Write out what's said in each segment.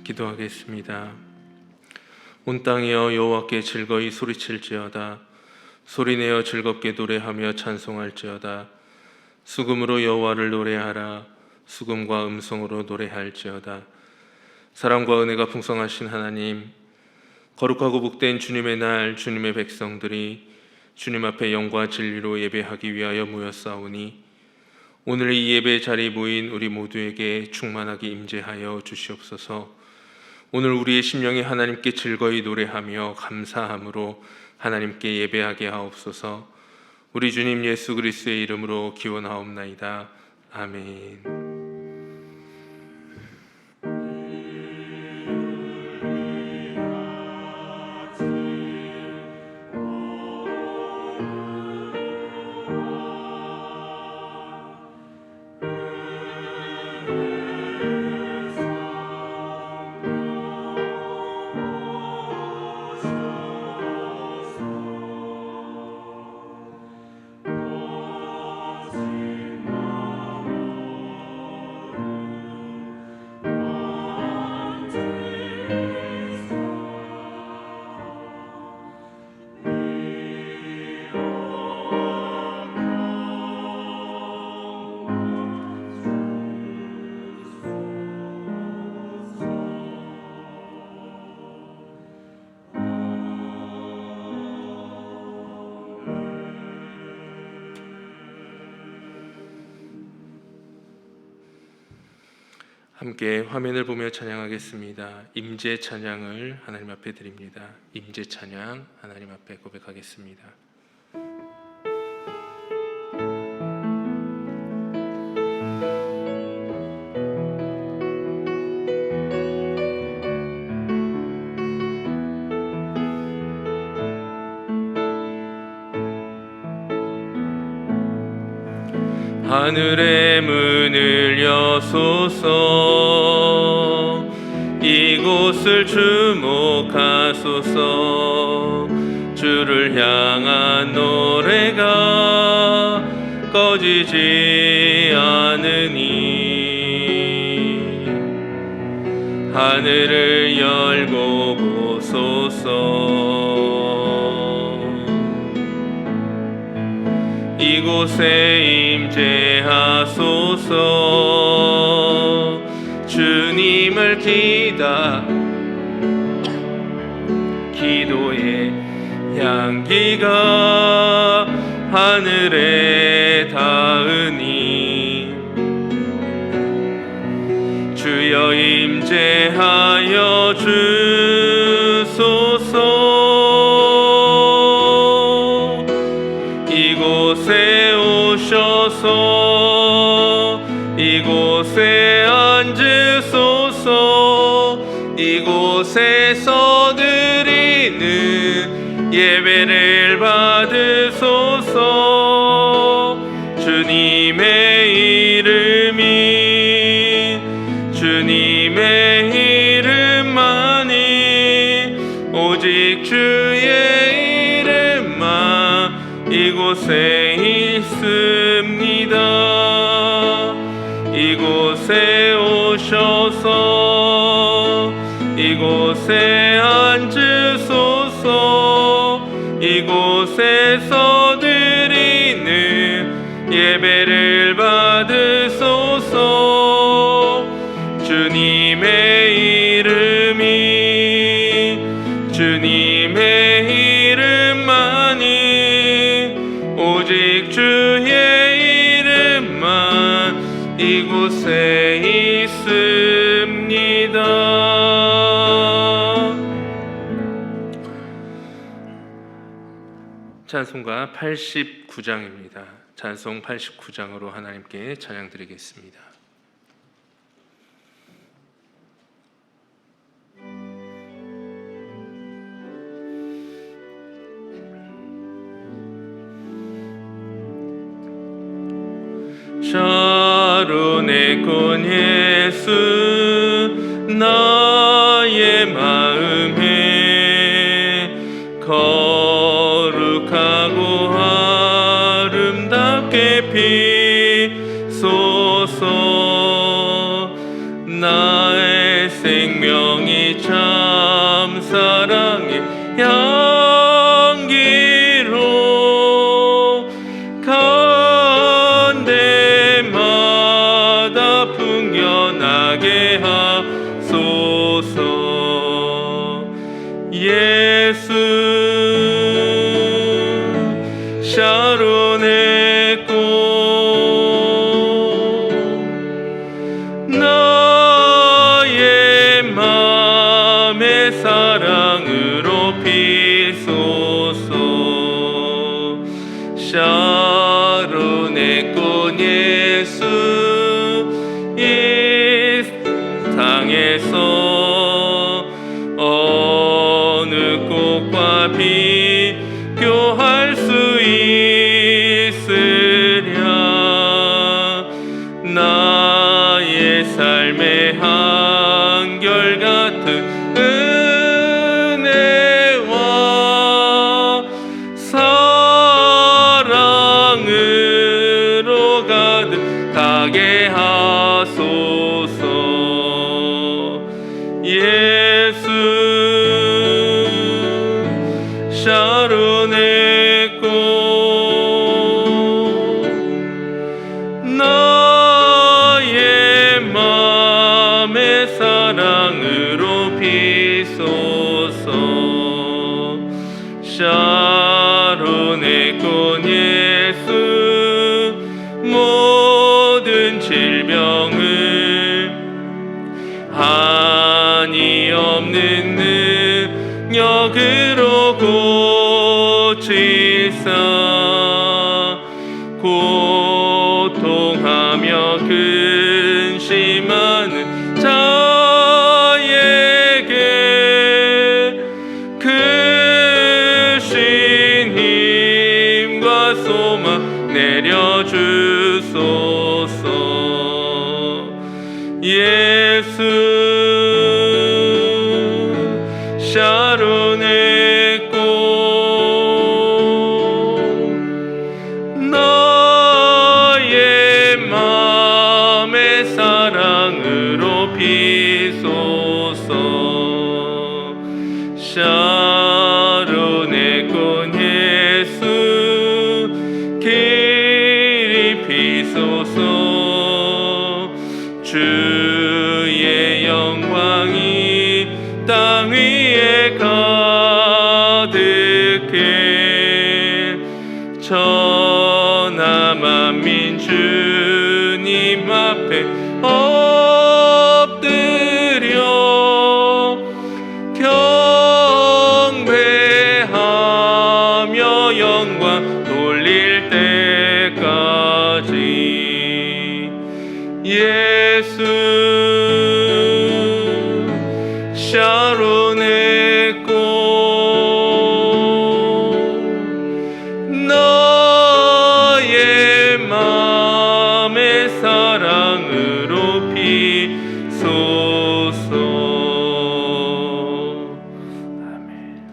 기도하겠습니다. 온 땅이여 여호와께 즐거이 소리칠지어다. 소리내어 즐겁게 노래하며 찬송할지어다. 수금으로 여호와를 노래하라. 수금과 음성으로 노래할지어다. 사랑과 은혜가 풍성하신 하나님, 거룩하고 복된 주님의 날, 주님의 백성들이 주님 앞에 영과 진리로 예배하기 위하여 모였사오니 오늘 이 예배 자리에 모인 우리 모두에게 충만하게 임재하여 주시옵소서. 오늘 우리의 심령이 하나님께 즐거이 노래하며 감사함으로 하나님께 예배하게 하옵소서. 우리 주님 예수 그리스도의 이름으로 기원하옵나이다. 아멘. 함께 화면을 보며 찬양하겠습니다. 임재 찬양을 하나님 앞에 드립니다. 임재 찬양 하나님 앞에 고백하겠습니다. 하늘의 문을 여소서, 이곳을 주목하소서. 주를 향한 노래가 꺼지지 않으니 하늘을 열고 보소서. 이곳에 임재하소서. 주님을 기도의 향기가 하늘에 닿으니 주여 임재하여 주소서. 이곳에 오셔서 이곳에 앉으소서. 이곳에서 드리는 예배를 받으소서. 주님의 이름만이 오직 주의 이름만 이곳에 있습니다. 이곳에 오셔서 이곳에 앉으소서. 이곳에서 드리는 예배를 받으소서. 주님의 이름만이 오직 주의 이름만 이곳에 있습니다. 찬송가 89장입니다. 찬송 89장으로 하나님께 찬양 드리겠습니다. 샤론의 꽃 예수 나의 마음에 거룩하고 아름답게 피소서. 나의 생명이 참 사랑의 향기로 간 데마다 풍겨나게 하소서. 예수 샤론의 꽃 나의 맘의 사랑으로 피소서. 샤론의 꽃 예수 이 땅에서 어느 꽃과 비교할 수 있으랴. 나의 삶의 한결같은 은혜와 사랑으로 가득하게 하소서. 예수 샤론의 꽃 나의 맘의 사랑으로 피소서. 샤론의 꽃 예수 모든 질병을 한이 없는 능력으로 고치사 고통하며 근심하는 자에게 크신 힘과 소망 내려주소서. 예수 샤론의 꽃 나의 맘의 사랑으로 피소서. 샤론의 꽃 예수 길이 피소서. 주의 영광이 땅 위에 가득해 천하 만민 주님 앞에 엎드려 경배하며 영광 돌릴 때까지. 예수 샤론의 꽃 나의 맘의 사랑으로 피소서. 아멘.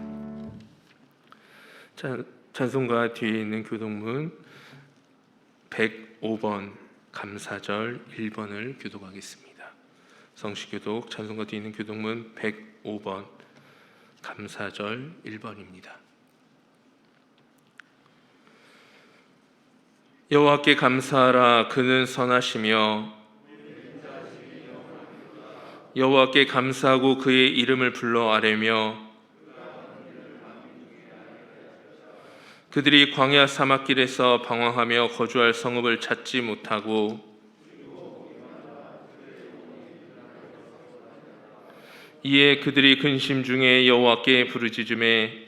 찬송가 뒤에 있는 교독문 105번 감사절 1번을 교독하겠습니다. 성시교독 찬송가 뒤에 있는 교독문 105번 감사절 1번입니다. 여호와께 감사하라. 그는 선하시며 여호와께 감사하고 그의 이름을 불러 아뢰며 그들이 광야 사막길에서 방황하며 거주할 성읍을 찾지 못하고 이에 그들이 근심 중에 여호와께 부르짖음에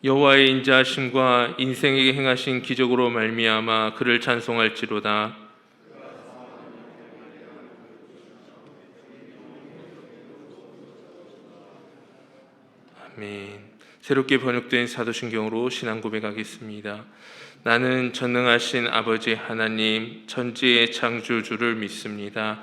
여호와의 인자하심과 인생에게 행하신 기적으로 말미암아 그를 찬송할지로다. 아멘. 새롭게 번역된 사도신경으로 신앙 고백하겠습니다. 나는 전능하신 아버지 하나님 천지의 창조주를 믿습니다.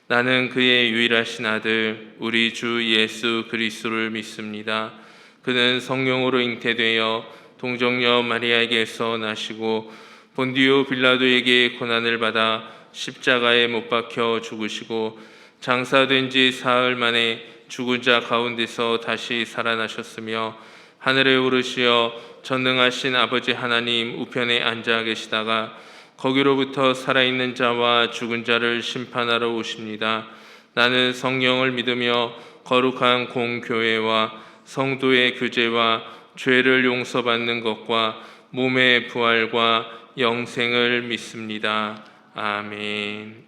나는 그의 유일하신 아들 우리 주 예수 그리스도를 믿습니다. 그는 성령으로 잉태되어 동정녀 마리아에게서 나시고 본디오 빌라도에게 고난을 받아 십자가에 못 박혀 죽으시고 장사된 지 사흘 만에 죽은 자 가운데서 다시 살아나셨으며 하늘에 오르시어 전능하신 아버지 하나님 우편에 앉아 계시다가 거기로부터 살아있는 자와 죽은 자를 심판하러 오십니다. 나는 성령을 믿으며 거룩한 공교회와 성도의 교제와 죄를 용서받는 것과 몸의 부활과 영생을 믿습니다. 아멘.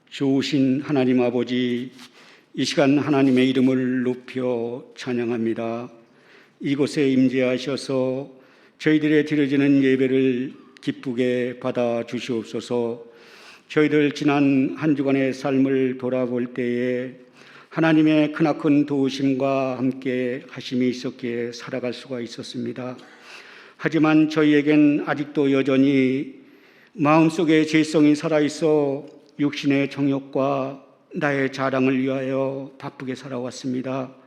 좋으신 하나님 아버지, 이 시간 하나님의 이름을 높여 찬양합니다. 이곳에 임재하셔서 저희들의 드려지는 예배를 기쁘게 받아 주시옵소서. 저희들 지난 한 주간의 삶을 돌아볼 때에 하나님의 크나큰 도우심과 함께 하심이 있었기에 살아갈 수가 있었습니다. 하지만 저희에겐 아직도 여전히 마음속에 죄성이 살아있어 육신의 정욕과 나의 자랑을 위하여 바쁘게 살아왔습니다.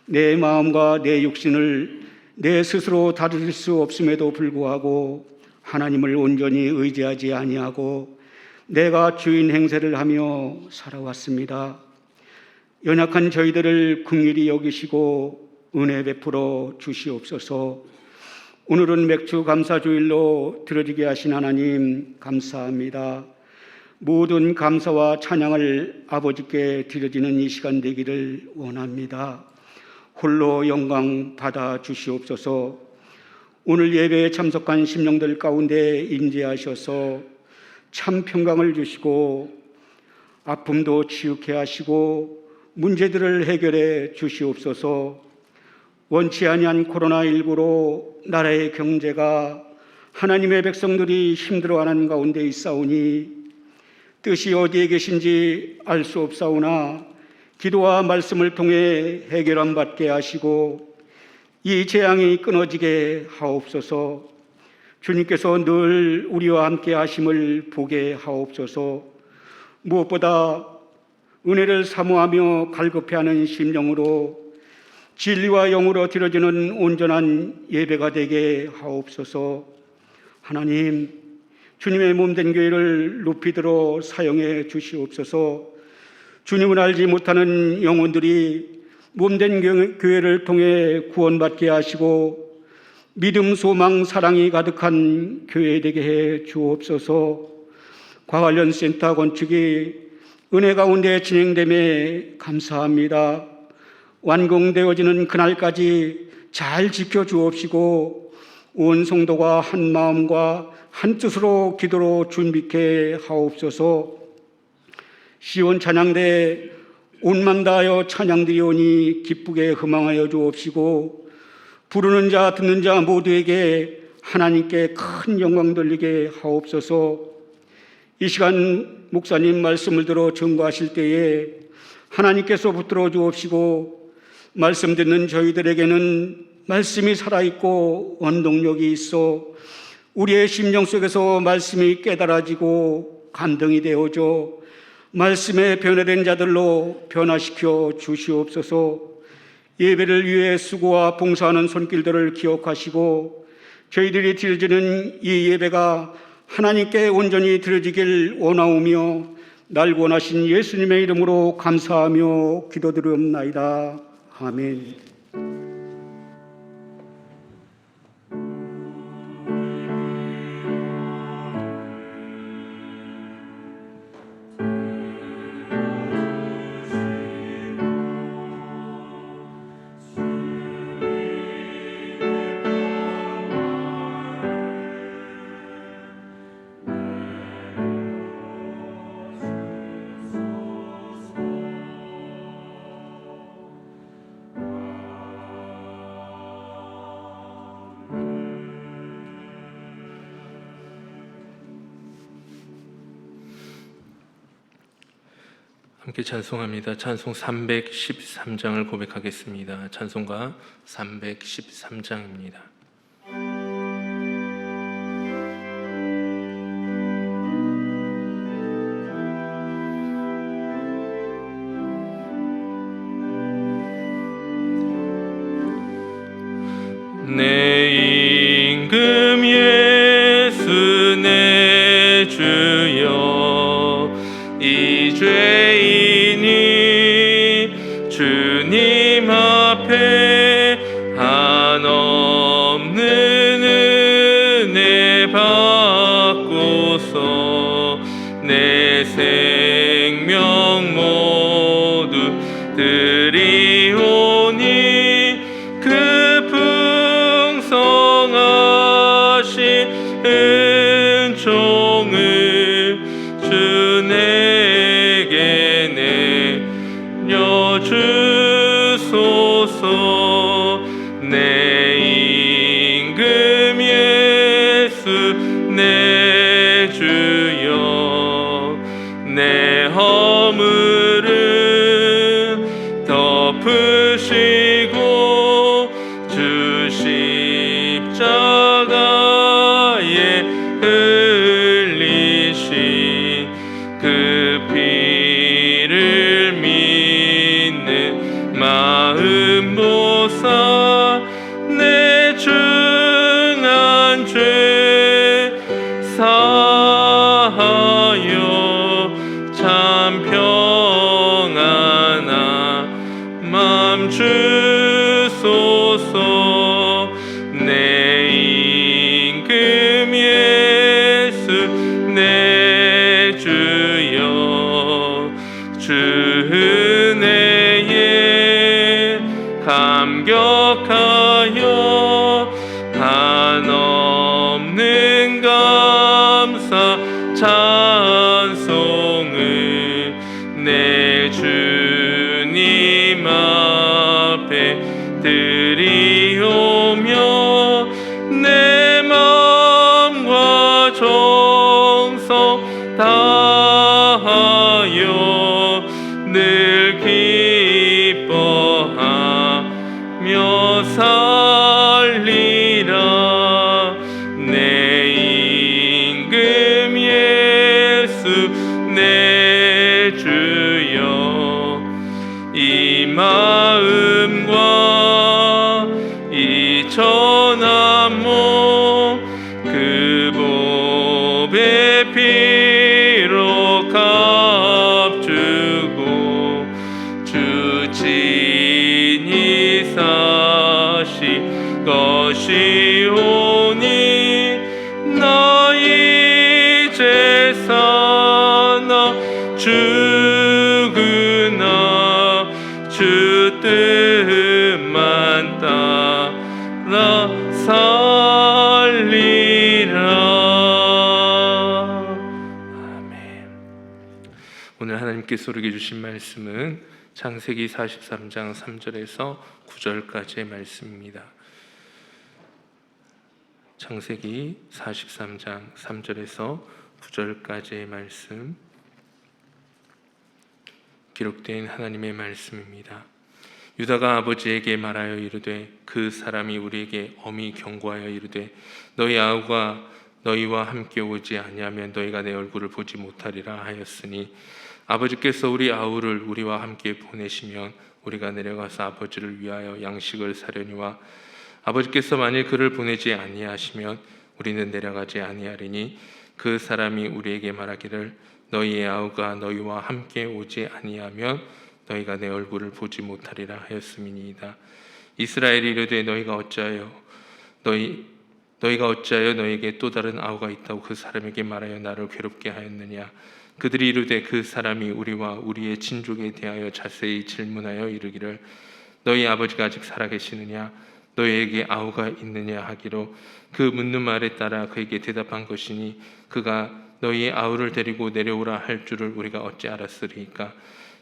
내 마음과 내 육신을 내 스스로 다스릴 수 없음에도 불구하고 하나님을 온전히 의지하지 아니하고 내가 주인 행세를 하며 살아왔습니다. 연약한 저희들을 긍휼히 여기시고 은혜 베풀어 주시옵소서. 오늘은 맥주 감사주일로 드려지게 하신 하나님 감사합니다. 모든 감사와 찬양을 아버지께 드려지는 이 시간 되기를 원합니다. 홀로 영광 받아 주시옵소서. 오늘 예배에 참석한 심령들 가운데 임재하셔서 참 평강을 주시고 아픔도 치유케 하시고 문제들을 해결해 주시옵소서. 원치 아니한 코로나19로 나라의 경제가 하나님의 백성들이 힘들어하는 가운데 있사오니 뜻이 어디에 계신지 알 수 없사오나 기도와 말씀을 통해 해결함 받게 하시고 이 재앙이 끊어지게 하옵소서. 주님께서 늘 우리와 함께 하심을 보게 하옵소서. 무엇보다 은혜를 사모하며 갈급해하는 심령으로 진리와 영으로 드려지는 온전한 예배가 되게 하옵소서. 하나님, 주님의 몸된 교회를 높이 들어 사용해 주시옵소서. 주님을 알지 못하는 영혼들이 몸된 교회를 통해 구원받게 하시고 믿음, 소망, 사랑이 가득한 교회 되게 해 주옵소서. 과관련 센터 건축이 은혜 가운데 진행됨에 감사합니다. 완공되어지는 그날까지 잘 지켜주옵시고 온 성도가 한 마음과 한 뜻으로 기도로 준비케 하옵소서. 시온 찬양대 온만 다하여 찬양드리오니 기쁘게 흠망하여 주옵시고 부르는 자 듣는 자 모두에게 하나님께 큰 영광 돌리게 하옵소서. 이 시간 목사님 말씀을 들어 증거하실 때에 하나님께서 붙들어 주옵시고 말씀 듣는 저희들에게는 말씀이 살아있고 원동력이 있어 우리의 심령 속에서 말씀이 깨달아지고 감동이 되어져 말씀에 변화된 자들로 변화시켜 주시옵소서. 예배를 위해 수고와 봉사하는 손길들을 기억하시고 저희들이 드려지는 이 예배가 하나님께 온전히 드려지길 원하오며 날 원하신 예수님의 이름으로 감사하며 기도드리옵나이다. 아멘. 함께 찬송합니다. 찬송 313장을 고백하겠습니다. 찬송가 313장입니다. 임금 예수 내 주여, 이 죄인이 주님 앞에 한없는 은혜 받고서 내 생명 모두 드리오니 그 풍성하신 은총을 주 내게 내려주소서. 내 임금 예수 내 주여, 내 허물을 덮으시고 주 십자가에 흘리신 그 피를 믿는 마음 보사 내 중한 죄 사하여 참 평안한 맘 주소서. 내 임금 예수 내 주여, 주 은혜에 감격하여 한없는 감사 찬송을 내 주님 앞에 드리오며 내 마음과 정성 다하여 늘 기뻐하며 살리라. 내 임금 예수 내 주여, 이 마음과 이 전한 몸 그 보배 피로 값주고 주 친히 사시 것이오니 나 이제 사나 죽으나 주 뜻만 따라 살리라. 아멘. 오늘 하나님께서 우리에게 주신 말씀은 창세기 43장 3절에서 9절까지의 말씀입니다. 창세기 43장 3절에서 9절까지의 말씀, 기록된 하나님의 말씀입니다. 유다가 아버지에게 말하여 이르되 그 사람이 우리에게 엄히 경고하여 이르되 너희 아우가 너희와 함께 오지 아니하면 너희가 내 얼굴을 보지 못하리라 하였으니 아버지께서 우리 아우를 우리와 함께 보내시면 우리가 내려가서 아버지를 위하여 양식을 사려니와 아버지께서 만일 그를 보내지 아니하시면 우리는 내려가지 아니하리니 그 사람이 우리에게 말하기를 너희의 아우가 너희와 함께 오지 아니하면 너희가 내 얼굴을 보지 못하리라 하였음이니이다. 이스라엘이 이르되 너희가 어찌하여 너에게 또 다른 아우가 있다고 그 사람에게 말하여 나를 괴롭게 하였느냐. 그들이 이르되 그 사람이 우리와 우리의 친족에 대하여 자세히 질문하여 이르기를 너희 아버지가 아직 살아계시느냐 너희에게 아우가 있느냐 하기로 그 묻는 말에 따라 그에게 대답한 것이니 그가 너희의 아우를 데리고 내려오라 할 줄을 우리가 어찌 알았으리이까.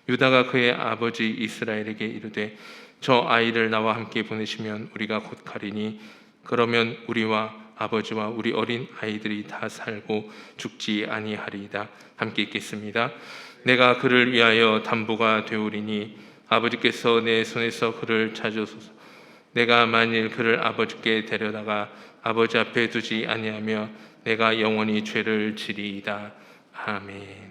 유다가 그의 아버지 이스라엘에게 이르되 저 아이를 나와 함께 보내시면 우리가 곧 가리니 그러면 우리와 아버지와 우리 어린 아이들이 다 살고 죽지 아니하리이다. 함께 읽겠습니다. 내가 그를 위하여 담보가 되오리니 아버지께서 내 손에서 그를 찾으소서. 내가 만일 그를 아버지께 데려다가 아버지 앞에 두지 아니하며 내가 영원히 죄를 지리이다. 아멘.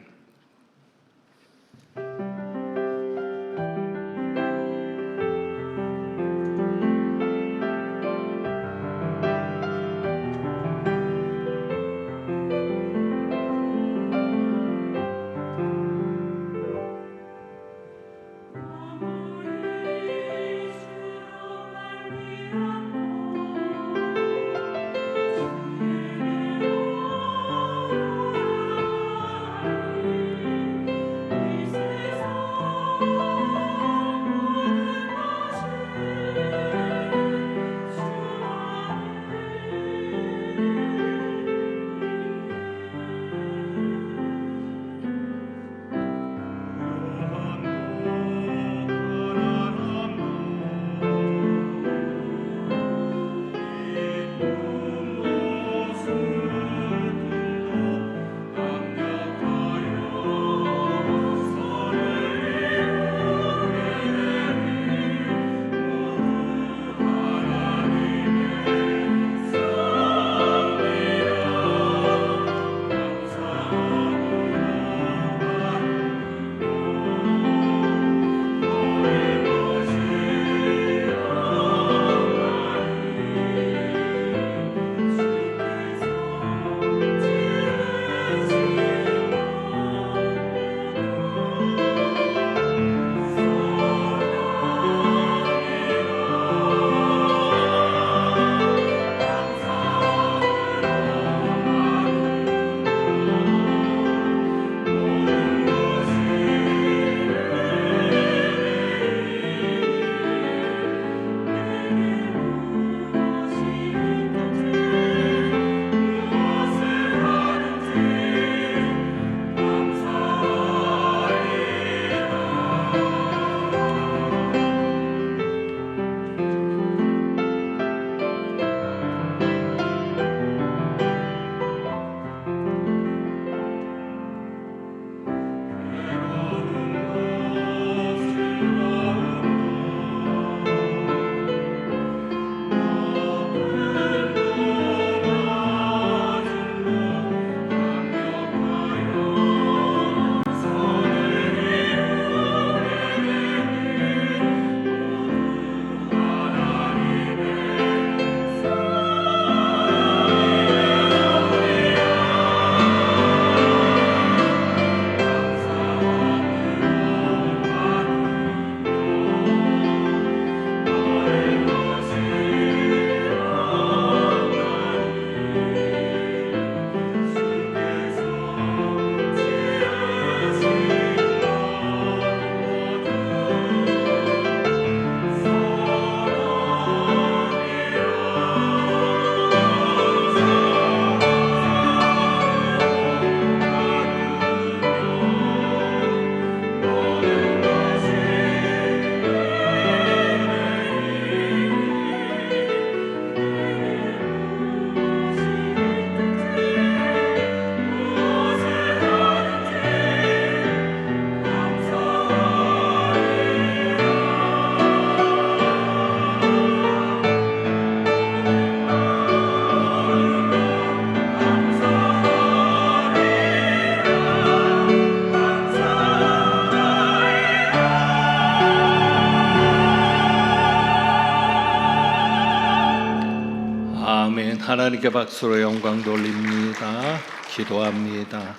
아멘. 하나님께 박수로 영광 돌립니다. 기도합니다.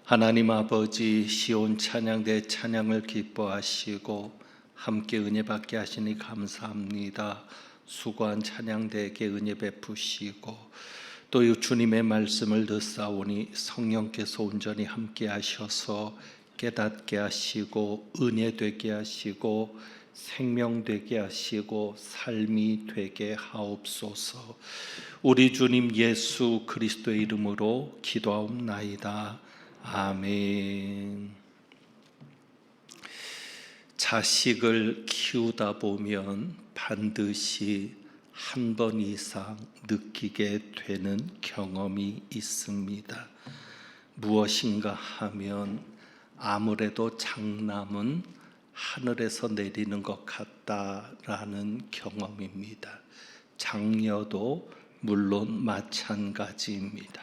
하나님 아버지, 시온 찬양대 찬양을 기뻐하시고 함께 은혜 받게 하시니 감사합니다. 수고한 찬양대에게 은혜 베푸시고 또 주님의 말씀을 듣사오니 성령께서 온전히 함께 하셔서 깨닫게 하시고 은혜 되게 하시고 생명 되게 하시고 삶이 되게 하옵소서. 우리 주님 예수 그리스도의 이름으로 기도하옵나이다. 아멘. 자식을 키우다 보면 반드시 한 번 이상 느끼게 되는 경험이 있습니다. 무엇인가 하면 아무래도 장남은 하늘에서 내리는 것 같다라는 경험입니다. 장녀도 물론 마찬가지입니다.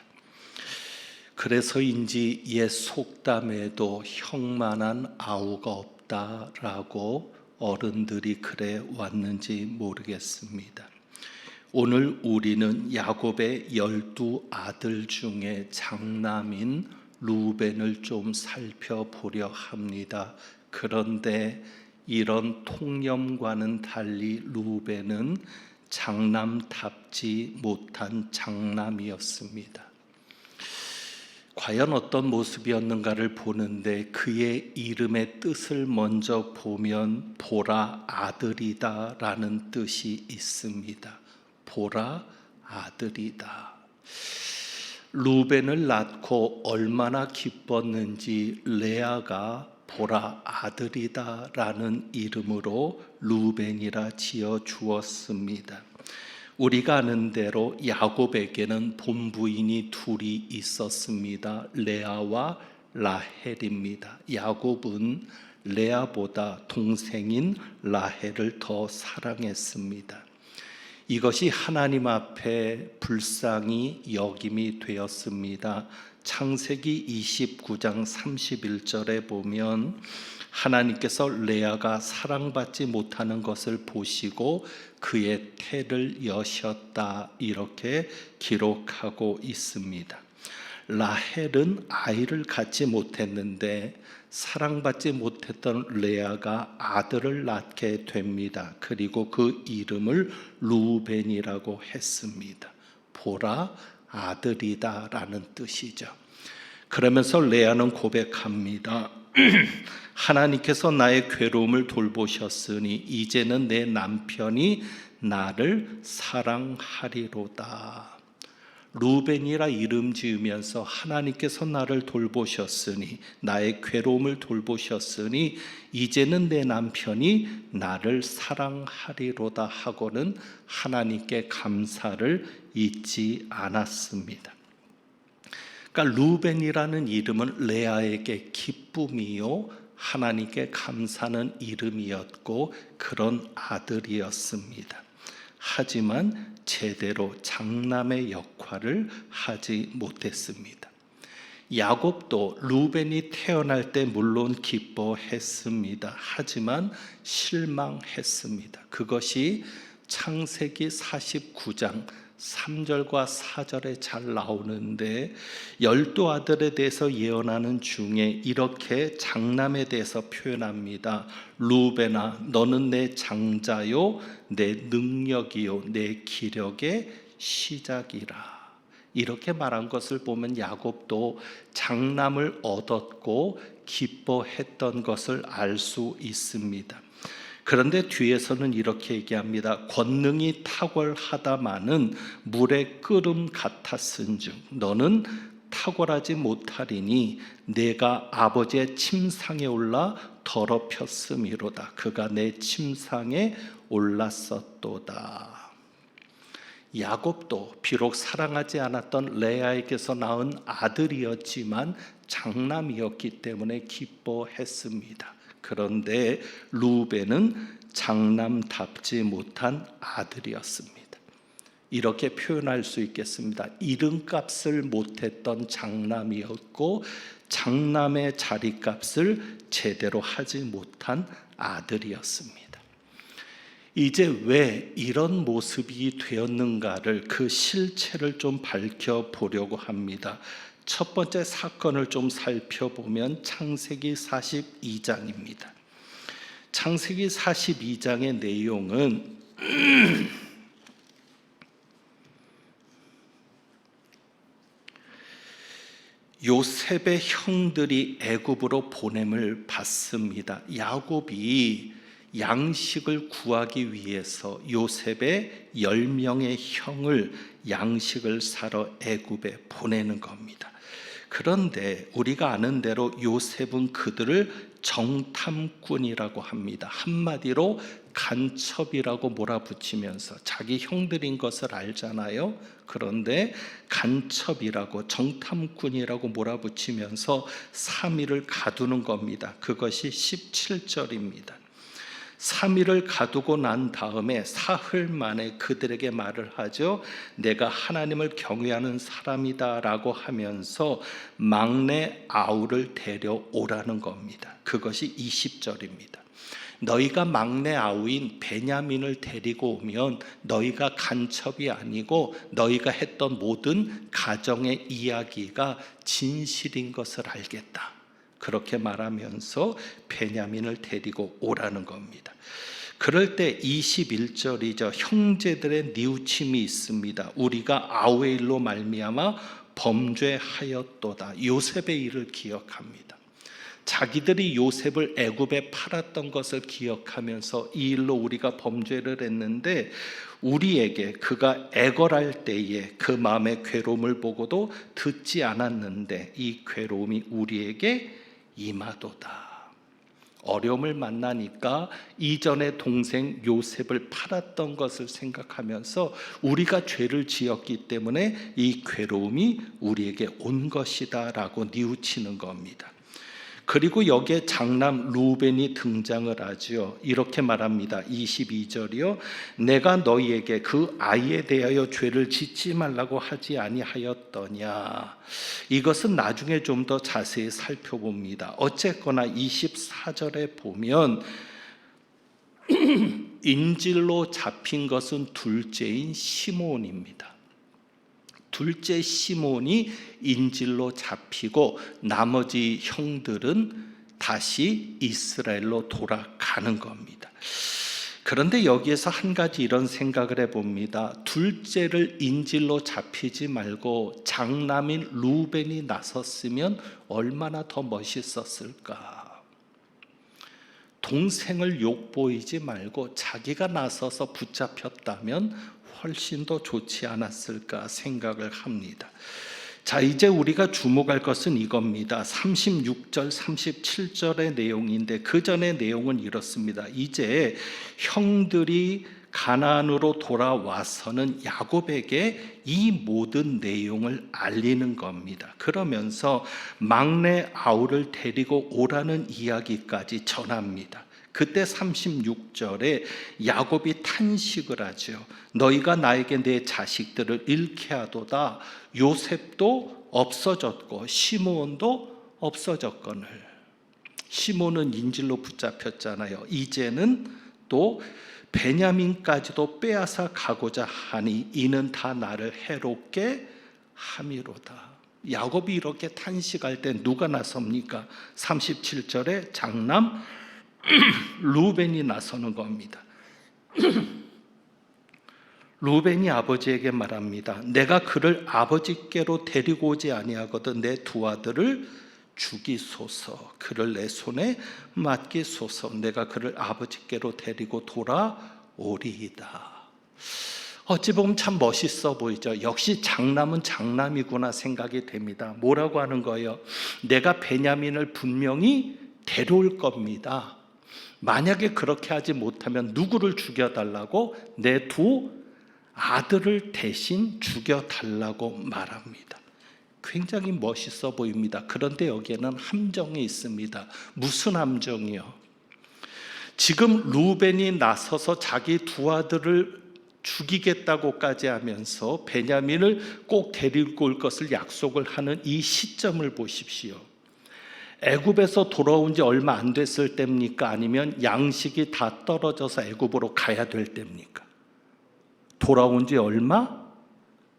그래서인지 옛 속담에도 형만한 아우가 없다라고 어른들이 그래 왔는지 모르겠습니다. 오늘 우리는 야곱의 12아들 중에 장남인 루벤을 좀 살펴보려 합니다. 그런데 이런 통념과는 달리 루벤은 장남답지 못한 장남이었습니다. 과연 어떤 모습이었는가를 보는데 그의 이름의 뜻을 먼저 보면 보라 아들이다 라는 뜻이 있습니다. 보라 아들이다. 루벤을 낳고 얼마나 기뻤는지 레아가 보라 아들이다 라는 이름으로 루벤이라 지어 주었습니다. 우리가 아는 대로 야곱에게는 본부인이 둘이 있었습니다. 레아와 라헬입니다. 야곱은 레아보다 동생인 라헬을 더 사랑했습니다. 이것이 하나님 앞에 불쌍히 여김이 되었습니다. 창세기 29장 31절에 보면 하나님께서 레아가 사랑받지 못하는 것을 보시고 그의 태를 여셨다 이렇게 기록하고 있습니다. 라헬은 아이를 갖지 못했는데 사랑받지 못했던 레아가 아들을 낳게 됩니다. 그리고 그 이름을 루벤이라고 했습니다. 보라 아들이다 라는 뜻이죠. 그러면서 레아는 고백합니다. 하나님께서 나의 괴로움을 돌보셨으니 이제는 내 남편이 나를 사랑하리로다. 루벤이라 이름 지으면서 하나님께서 나를 돌보셨으니 나의 괴로움을 돌보셨으니 이제는 내 남편이 나를 사랑하리로다 하고는 하나님께 감사를 잊지 않았습니다. 그러니까 루벤이라는 이름은 레아에게 기쁨이요 하나님께 감사하는 이름이었고 그런 아들이었습니다. 하지만 제대로 장남의 역할을 하지 못했습니다. 야곱도 루벤이 태어날 때 물론 기뻐했습니다. 하지만 실망했습니다. 그것이 창세기 49장 3절과 4절에 잘 나오는데 12아들에 대해서 예언하는 중에 이렇게 장남에 대해서 표현합니다. 루벤아 너는 내 장자요 내 능력이요 내 기력의 시작이라. 이렇게 말한 것을 보면 야곱도 장남을 얻었고 기뻐했던 것을 알 수 있습니다. 그런데 뒤에서는 이렇게 얘기합니다. 권능이 탁월하다마는 물의 끓음 같았은즉 너는 탁월하지 못하리니 내가 아버지의 침상에 올라 더럽혔음이로다. 그가 내 침상에 올랐었도다. 야곱도 비록 사랑하지 않았던 레아에게서 낳은 아들이었지만 장남이었기 때문에 기뻐했습니다. 그런데 루벤은 장남답지 못한 아들이었습니다. 이렇게 표현할 수 있겠습니다. 이름값을 못했던 장남이었고 장남의 자리값을 제대로 하지 못한 아들이었습니다. 이제 왜 이런 모습이 되었는가를 그 실체를 좀 밝혀보려고 합니다. 첫 번째 사건을 좀 살펴보면 창세기 42장입니다. 창세기 42장의 내용은 요셉의 형들이 애굽으로 보냄을 받습니다. 야곱이 양식을 구하기 위해서 요셉의 10명의 형을 양식을 사러 애굽에 보내는 겁니다. 그런데 우리가 아는 대로 요셉은 그들을 정탐꾼이라고 합니다. 한마디로 간첩이라고 몰아붙이면서 자기 형들인 것을 알잖아요. 그런데 간첩이라고 정탐꾼이라고 몰아붙이면서 3일을 가두는 겁니다. 그것이 17절입니다. 3일을 가두고 난 다음에 사흘 만에 그들에게 말을 하죠. 내가 하나님을 경외하는 사람이다 라고 하면서 막내 아우를 데려오라는 겁니다. 그것이 20절입니다. 너희가 막내 아우인 베냐민을 데리고 오면 너희가 간첩이 아니고 너희가 했던 모든 가정의 이야기가 진실인 것을 알겠다. 그렇게 말하면서 베냐민을 데리고 오라는 겁니다. 그럴 때 21절이죠. 형제들의 뉘우침이 있습니다. 우리가 아우의 일로 말미암아 범죄하였도다. 요셉의 일을 기억합니다. 자기들이 요셉을 애굽에 팔았던 것을 기억하면서 이 일로 우리가 범죄를 했는데 우리에게 그가 애걸할 때에 그 마음의 괴로움을 보고도 듣지 않았는데 이 괴로움이 우리에게 임하도다. 어려움을 만나니까 이전에 동생 요셉을 팔았던 것을 생각하면서 우리가 죄를 지었기 때문에 이 괴로움이 우리에게 온 것이다 라고 뉘우치는 겁니다. 그리고 여기에 장남 루벤이 등장을 하죠. 이렇게 말합니다. 22절이요. 내가 너희에게 그 아이에 대하여 죄를 짓지 말라고 하지 아니하였더냐. 이것은 나중에 좀 더 자세히 살펴봅니다. 어쨌거나 24절에 보면 인질로 잡힌 것은 둘째인 시몬입니다. 둘째 시몬이 인질로 잡히고 나머지 형들은 다시 이스라엘로 돌아가는 겁니다. 그런데 여기에서 한 가지 이런 생각을 해봅니다. 둘째를 인질로 잡히지 말고 장남인 루벤이 나섰으면 얼마나 더 멋있었을까. 동생을 욕보이지 말고 자기가 나서서 붙잡혔다면 훨씬 더 좋지 않았을까 생각을 합니다. 자, 이제 우리가 주목할 것은 이겁니다. 36절, 37절의 내용인데 그 전의 내용은 이렇습니다. 이제 형들이 가나안으로 돌아와서는 야곱에게 이 모든 내용을 알리는 겁니다. 그러면서 막내 아우를 데리고 오라는 이야기까지 전합니다. 그때 36절에 야곱이 탄식을 하죠. 너희가 나에게 내 자식들을 잃게 하도다. 요셉도 없어졌고 시므온도 없어졌거늘. 시몬은 인질로 붙잡혔잖아요. 이제는 또 베냐민까지도 빼앗아 가고자 하니 이는 다 나를 해롭게 함이로다. 야곱이 이렇게 탄식할 때 누가 나섭니까? 37절에 장남 루벤이 나서는 겁니다. 루벤이 아버지에게 말합니다. 내가 그를 아버지께로 데리고 오지 아니하거든 내 두 아들을 죽이소서. 그를 내 손에 맡기소서. 내가 그를 아버지께로 데리고 돌아오리이다. 어찌 보면 참 멋있어 보이죠. 역시 장남은 장남이구나 생각이 됩니다. 뭐라고 하는 거예요? 내가 베냐민을 분명히 데려올 겁니다. 만약에 그렇게 하지 못하면 누구를 죽여달라고? 내 두 아들을 대신 죽여달라고 말합니다. 굉장히 멋있어 보입니다. 그런데 여기에는 함정이 있습니다. 무슨 함정이요? 지금 루벤이 나서서 자기 두 아들을 죽이겠다고까지 하면서 베냐민을 꼭 데리고 올 것을 약속을 하는 이 시점을 보십시오. 애굽에서 돌아온 지 얼마 안 됐을 때입니까? 아니면 양식이 다 떨어져서 애굽으로 가야 될 때입니까? 돌아온 지 얼마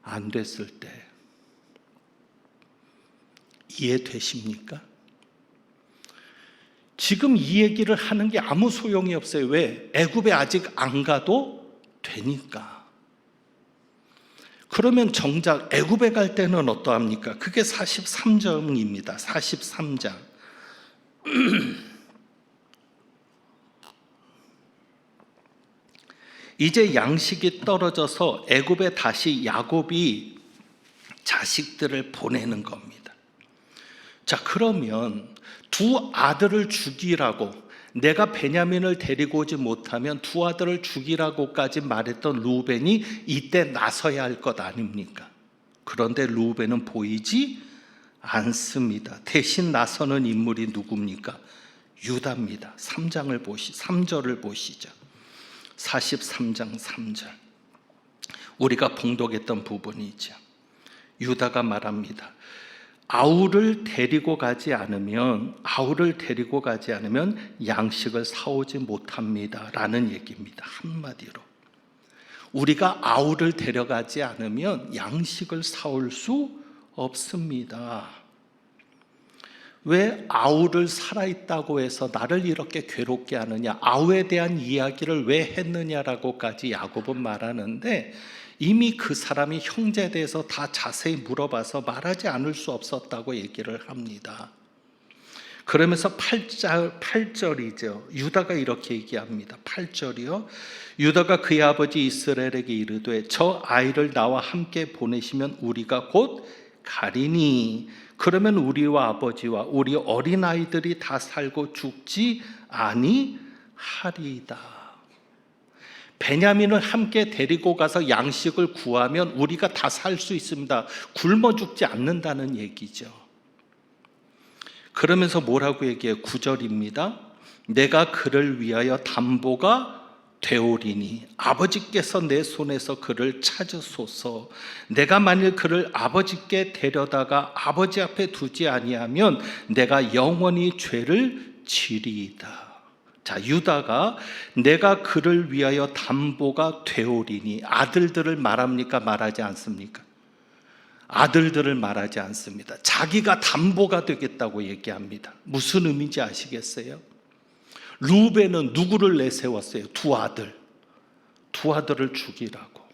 안 됐을 때. 이해되십니까? 지금 이 얘기를 하는 게 아무 소용이 없어요. 왜? 애굽에 아직 안 가도 되니까. 그러면 정작 애굽에 갈 때는 어떠합니까? 그게 43장입니다. 43장. 이제 양식이 떨어져서 애굽에 다시 야곱이 자식들을 보내는 겁니다. 자, 그러면 두 아들을 죽이라고, 내가 베냐민을 데리고 오지 못하면 두 아들을 죽이라고까지 말했던 루벤이 이때 나서야 할 것 아닙니까? 그런데 루벤은 보이지 않습니다. 대신 나서는 인물이 누굽니까? 유다입니다. 3절을 보시죠. 43장 3절. 우리가 봉독했던 부분이죠. 유다가 말합니다. 아우를 데리고 가지 않으면 양식을 사오지 못합니다 라는 얘기입니다. 한마디로 우리가 아우를 데려가지 않으면 양식을 사올 수 없습니다. 왜 아우를 살아있다고 해서 나를 이렇게 괴롭게 하느냐, 아우에 대한 이야기를 왜 했느냐라고까지 야곱은 말하는데, 이미 그 사람이 형제에 대해서 다 자세히 물어봐서 말하지 않을 수 없었다고 얘기를 합니다. 그러면서 8절이죠. 유다가 이렇게 얘기합니다. 8절이요. 유다가 그의 아버지 이스라엘에게 이르되 저 아이를 나와 함께 보내시면 우리가 곧 가리니 그러면 우리와 아버지와 우리 어린아이들이 다 살고 죽지 아니하리이다. 베냐민을 함께 데리고 가서 양식을 구하면 우리가 다 살 수 있습니다. 굶어 죽지 않는다는 얘기죠. 그러면서 뭐라고 얘기해요? 9절입니다. 내가 그를 위하여 담보가 되오리니 아버지께서 내 손에서 그를 찾으소서. 내가 만일 그를 아버지께 데려다가 아버지 앞에 두지 아니하면 내가 영원히 죄를 지리이다. 자, 유다가 내가 그를 위하여 담보가 되오리니 아들들을 말합니까? 말하지 않습니까? 아들들을 말하지 않습니다. 자기가 담보가 되겠다고 얘기합니다. 무슨 의미인지 아시겠어요? 루벤은 누구를 내세웠어요? 두 아들을 죽이라고.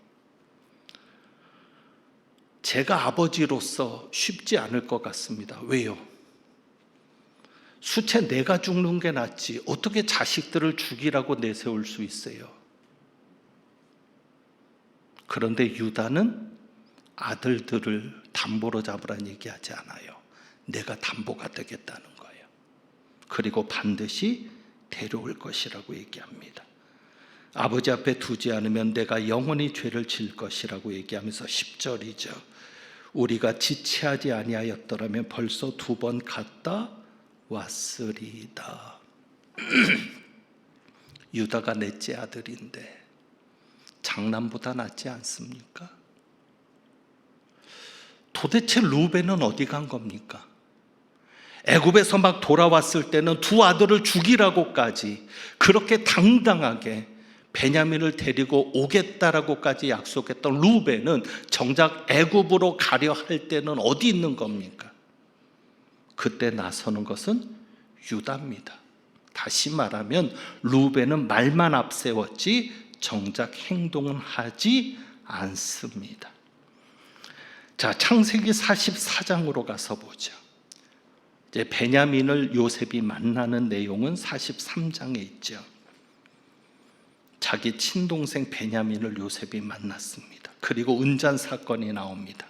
제가 아버지로서 쉽지 않을 것 같습니다. 왜요? 수채 내가 죽는 게 낫지 어떻게 자식들을 죽이라고 내세울 수 있어요? 그런데 유다는 아들들을 담보로 잡으라는 얘기하지 않아요. 내가 담보가 되겠다는 거예요. 그리고 반드시 데려올 것이라고 얘기합니다. 아버지 앞에 두지 않으면 내가 영원히 죄를 질 것이라고 얘기하면서 10절이죠. 우리가 지체하지 아니하였더라면 벌써 2번 갔다 왔으리이다. 유다가 넷째 아들인데 장남보다 낫지 않습니까? 도대체 루벤은 어디 간 겁니까? 애굽에서 막 돌아왔을 때는 두 아들을 죽이라고까지 그렇게 당당하게 베냐민을 데리고 오겠다라고까지 약속했던 루벤은 정작 애굽으로 가려 할 때는 어디 있는 겁니까? 그때 나서는 것은 유다입니다. 다시 말하면 루벤은 말만 앞세웠지 정작 행동은 하지 않습니다. 자, 창세기 44장으로 가서 보죠. 이제 베냐민을 요셉이 만나는 내용은 43장에 있죠. 자기 친동생 베냐민을 요셉이 만났습니다. 그리고 은잔 사건이 나옵니다.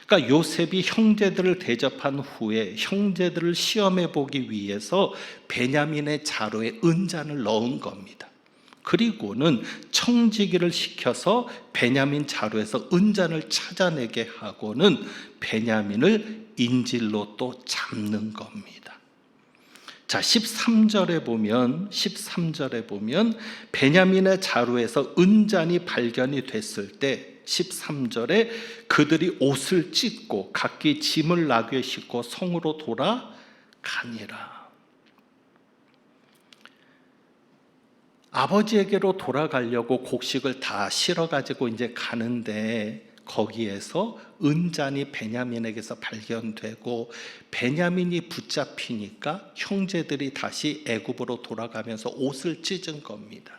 그러니까 요셉이 형제들을 대접한 후에 형제들을 시험해 보기 위해서 베냐민의 자루에 은잔을 넣은 겁니다. 그리고는 청지기를 시켜서 베냐민 자루에서 은잔을 찾아내게 하고는 베냐민을 인질로 또 잡는 겁니다. 자, 13절에 보면 베냐민의 자루에서 은잔이 발견이 됐을 때 13절에 그들이 옷을 찢고 각기 짐을 나귀에 싣고 성으로 가니라. 아버지에게로 돌아가려고 곡식을 다 실어가지고 이제 가는데 거기에서 은잔이 베냐민에게서 발견되고 베냐민이 붙잡히니까 형제들이 다시 애굽으로 돌아가면서 옷을 찢은 겁니다.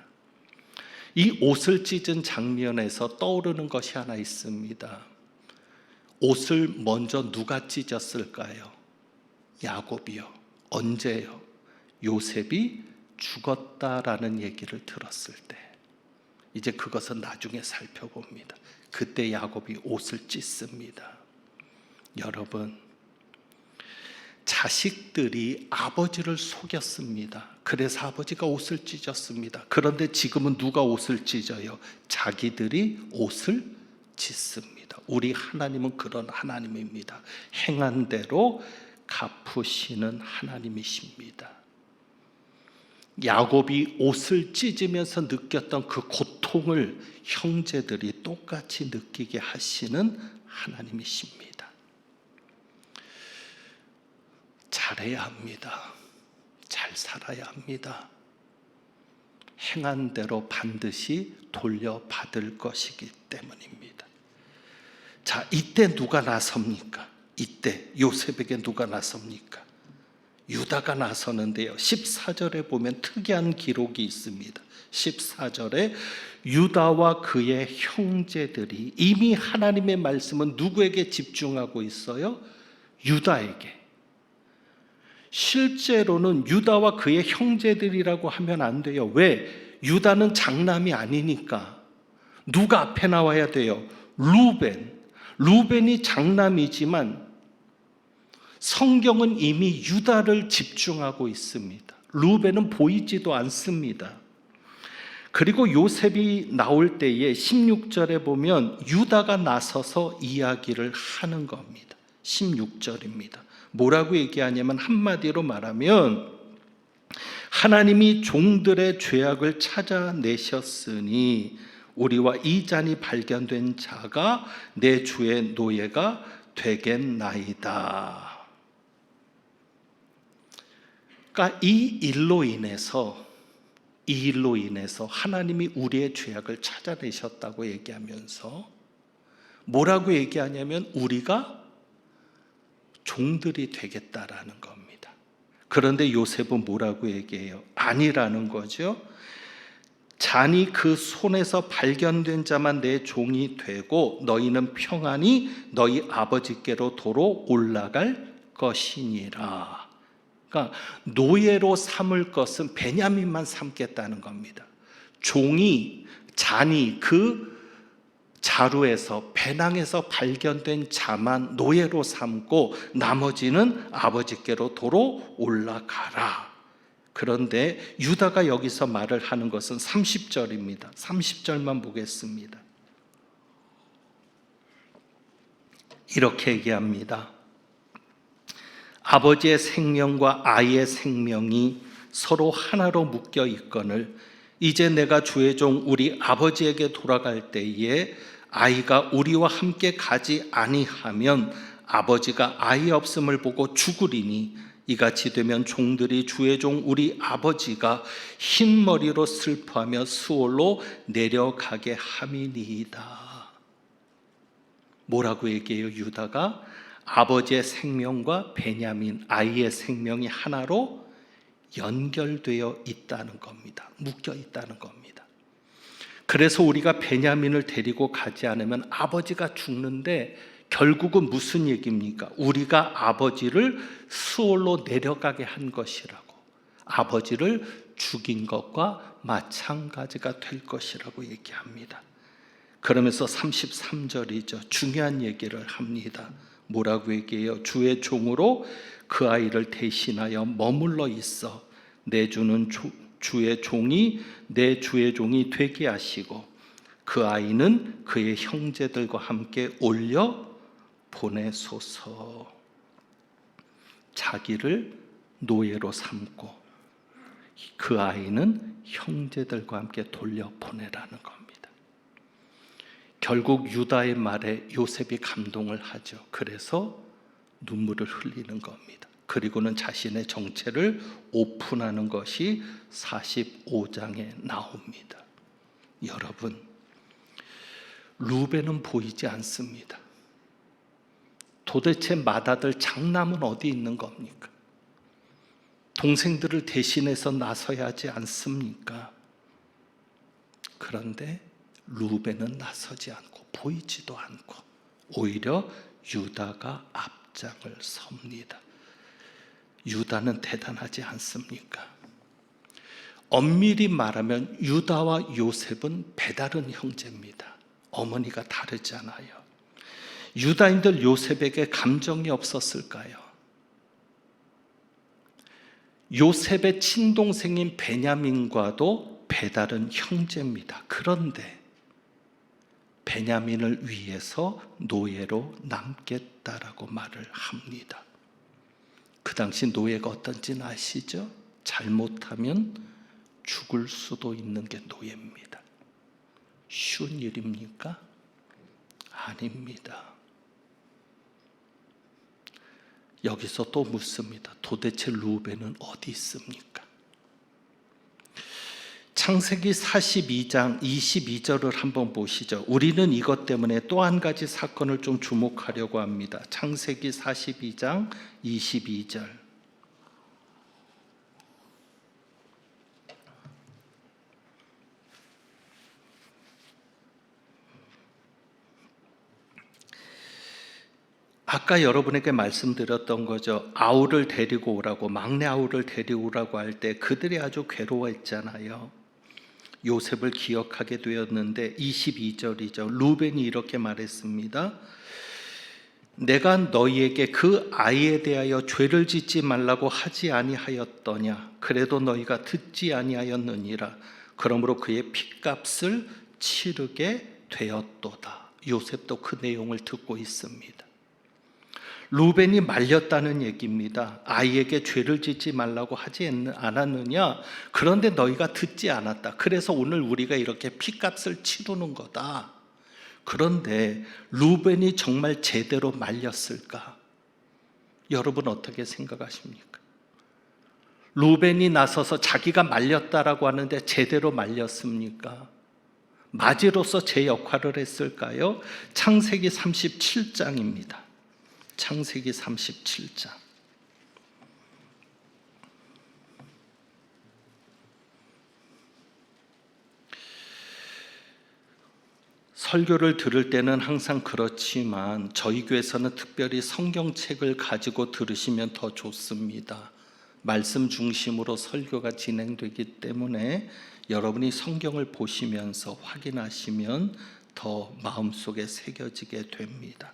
이 옷을 찢은 장면에서 떠오르는 것이 하나 있습니다. 옷을 먼저 누가 찢었을까요? 야곱이요. 언제요? 요셉이 죽었다라는 얘기를 들었을 때. 이제 그것은 나중에 살펴봅니다. 그때 야곱이 옷을 찢습니다. 여러분, 자식들이 아버지를 속였습니다. 그래서 아버지가 옷을 찢었습니다. 그런데 지금은 누가 옷을 찢어요? 자기들이 옷을 찢습니다. 우리 하나님은 그런 하나님입니다. 행한 대로 갚으시는 하나님이십니다. 야곱이 옷을 찢으면서 느꼈던 그 고통을 형제들이 똑같이 느끼게 하시는 하나님이십니다. 잘해야 합니다. 잘 살아야 합니다. 행한 대로 반드시 돌려받을 것이기 때문입니다. 자, 이때 누가 나섭니까? 이때 요셉에게 누가 나섭니까? 유다가 나서는데요. 14절에 보면 특이한 기록이 있습니다. 14절에 유다와 그의 형제들이 이미 하나님의 말씀은 누구에게 집중하고 있어요? 유다에게. 실제로는 유다와 그의 형제들이라고 하면 안 돼요. 왜? 유다는 장남이 아니니까. 누가 앞에 나와야 돼요? 루벤. 루벤이 장남이지만 성경은 이미 유다를 집중하고 있습니다. 루벤은 보이지도 않습니다. 그리고 요셉이 나올 때에 16절에 보면 유다가 나서서 이야기를 하는 겁니다. 16절입니다. 뭐라고 얘기하냐면 한마디로 말하면 하나님이 종들의 죄악을 찾아내셨으니 우리와 이 잔이 발견된 자가 내 주의 노예가 되겠나이다. 그러니까 이 일로 인해서 하나님이 우리의 죄악을 찾아내셨다고 얘기하면서 뭐라고 얘기하냐면 우리가 종들이 되겠다라는 겁니다. 그런데 요셉은 뭐라고 얘기해요? 아니라는 거죠. 잔이 그 손에서 발견된 자만 내 종이 되고 너희는 평안히 너희 아버지께로 도로 올라갈 것이니라. 그러니까 노예로 삼을 것은 베냐민만 삼겠다는 겁니다. 잔이 그 자루에서 배낭에서 발견된 자만 노예로 삼고 나머지는 아버지께로 도로 올라가라. 그런데 유다가 여기서 말을 하는 것은 30절입니다. 30절만 보겠습니다. 이렇게 얘기합니다. 아버지의 생명과 아이의 생명이 서로 하나로 묶여 있거늘 이제 내가 주의 종 우리 아버지에게 돌아갈 때에 아이가 우리와 함께 가지 아니하면 아버지가 아이 없음을 보고 죽으리니 이같이 되면 종들이 주의 종 우리 아버지가 흰 머리로 슬퍼하며 수월로 내려가게 함이니이다. 뭐라고 얘기해요? 유다가 아버지의 생명과 베냐민 아이의 생명이 하나로 연결되어 있다는 겁니다. 묶여 있다는 겁니다. 그래서 우리가 베냐민을 데리고 가지 않으면 아버지가 죽는데 결국은 무슨 얘기입니까? 우리가 아버지를 수월로 내려가게 한 것이라고, 아버지를 죽인 것과 마찬가지가 될 것이라고 얘기합니다. 그러면서 33절이죠. 중요한 얘기를 합니다. 뭐라고 얘기해요? 주의 종으로 그 아이를 대신하여 머물러 있어 내 주는 주의 종이 내 주의 종이 되게 하시고 그 아이는 그의 형제들과 함께 올려 보내소서. 자기를 노예로 삼고 그 아이는 형제들과 함께 돌려보내라는 겁니다. 결국 유다의 말에 요셉이 감동을 하죠. 그래서 눈물을 흘리는 겁니다. 그리고는 자신의 정체를 오픈하는 것이 45장에 나옵니다. 여러분, 루벤은 보이지 않습니다. 도대체 맏아들 장남은 어디 있는 겁니까? 동생들을 대신해서 나서야 하지 않습니까? 그런데 루벤은 나서지 않고 보이지도 않고 오히려 유다가 앞장을 섭니다. 유다는 대단하지 않습니까? 엄밀히 말하면 유다와 요셉은 배다른 형제입니다. 어머니가 다르잖아요. 유다인들 요셉에게 감정이 없었을까요? 요셉의 친동생인 베냐민과도 배다른 형제입니다. 그런데 베냐민을 위해서 노예로 남겠다라고 말을 합니다. 그 당시 노예가 어떤지는 아시죠? 잘못하면 죽을 수도 있는 게 노예입니다. 쉬운 일입니까? 아닙니다. 여기서 또 묻습니다. 도대체 루벤은 어디 있습니까? 창세기 42장 22절을 한번 보시죠. 우리는 이것 때문에 또 한 가지 사건을 좀 주목하려고 합니다. 창세기 42장 22절. 아까 여러분에게 말씀드렸던 거죠. 아우를 데리고 오라고, 막내 아우를 데리고 오라고 할 때 그들이 아주 괴로워했잖아요. 요셉을 기억하게 되었는데 22절이죠. 루벤이 이렇게 말했습니다. 내가 너희에게 그 아이에 대하여 죄를 짓지 말라고 하지 아니하였더냐. 그래도 너희가 듣지 아니하였느니라. 그러므로 그의 핏값을 치르게 되었도다. 요셉도 그 내용을 듣고 있습니다. 루벤이 말렸다는 얘기입니다. 아이에게 죄를 짓지 말라고 하지 않았느냐? 그런데 너희가 듣지 않았다. 그래서 오늘 우리가 이렇게 핏값을 치르는 거다. 그런데 루벤이 정말 제대로 말렸을까? 여러분 어떻게 생각하십니까? 루벤이 나서서 자기가 말렸다라고 하는데 제대로 말렸습니까? 맞이로서 제 역할을 했을까요? 창세기 37장입니다. 창세기 37장. 설교를 들을 때는 항상 그렇지만 저희 교회에서는 특별히 성경책을 가지고 들으시면 더 좋습니다. 말씀 중심으로 설교가 진행되기 때문에 여러분이 성경을 보시면서 확인하시면 더 마음속에 새겨지게 됩니다.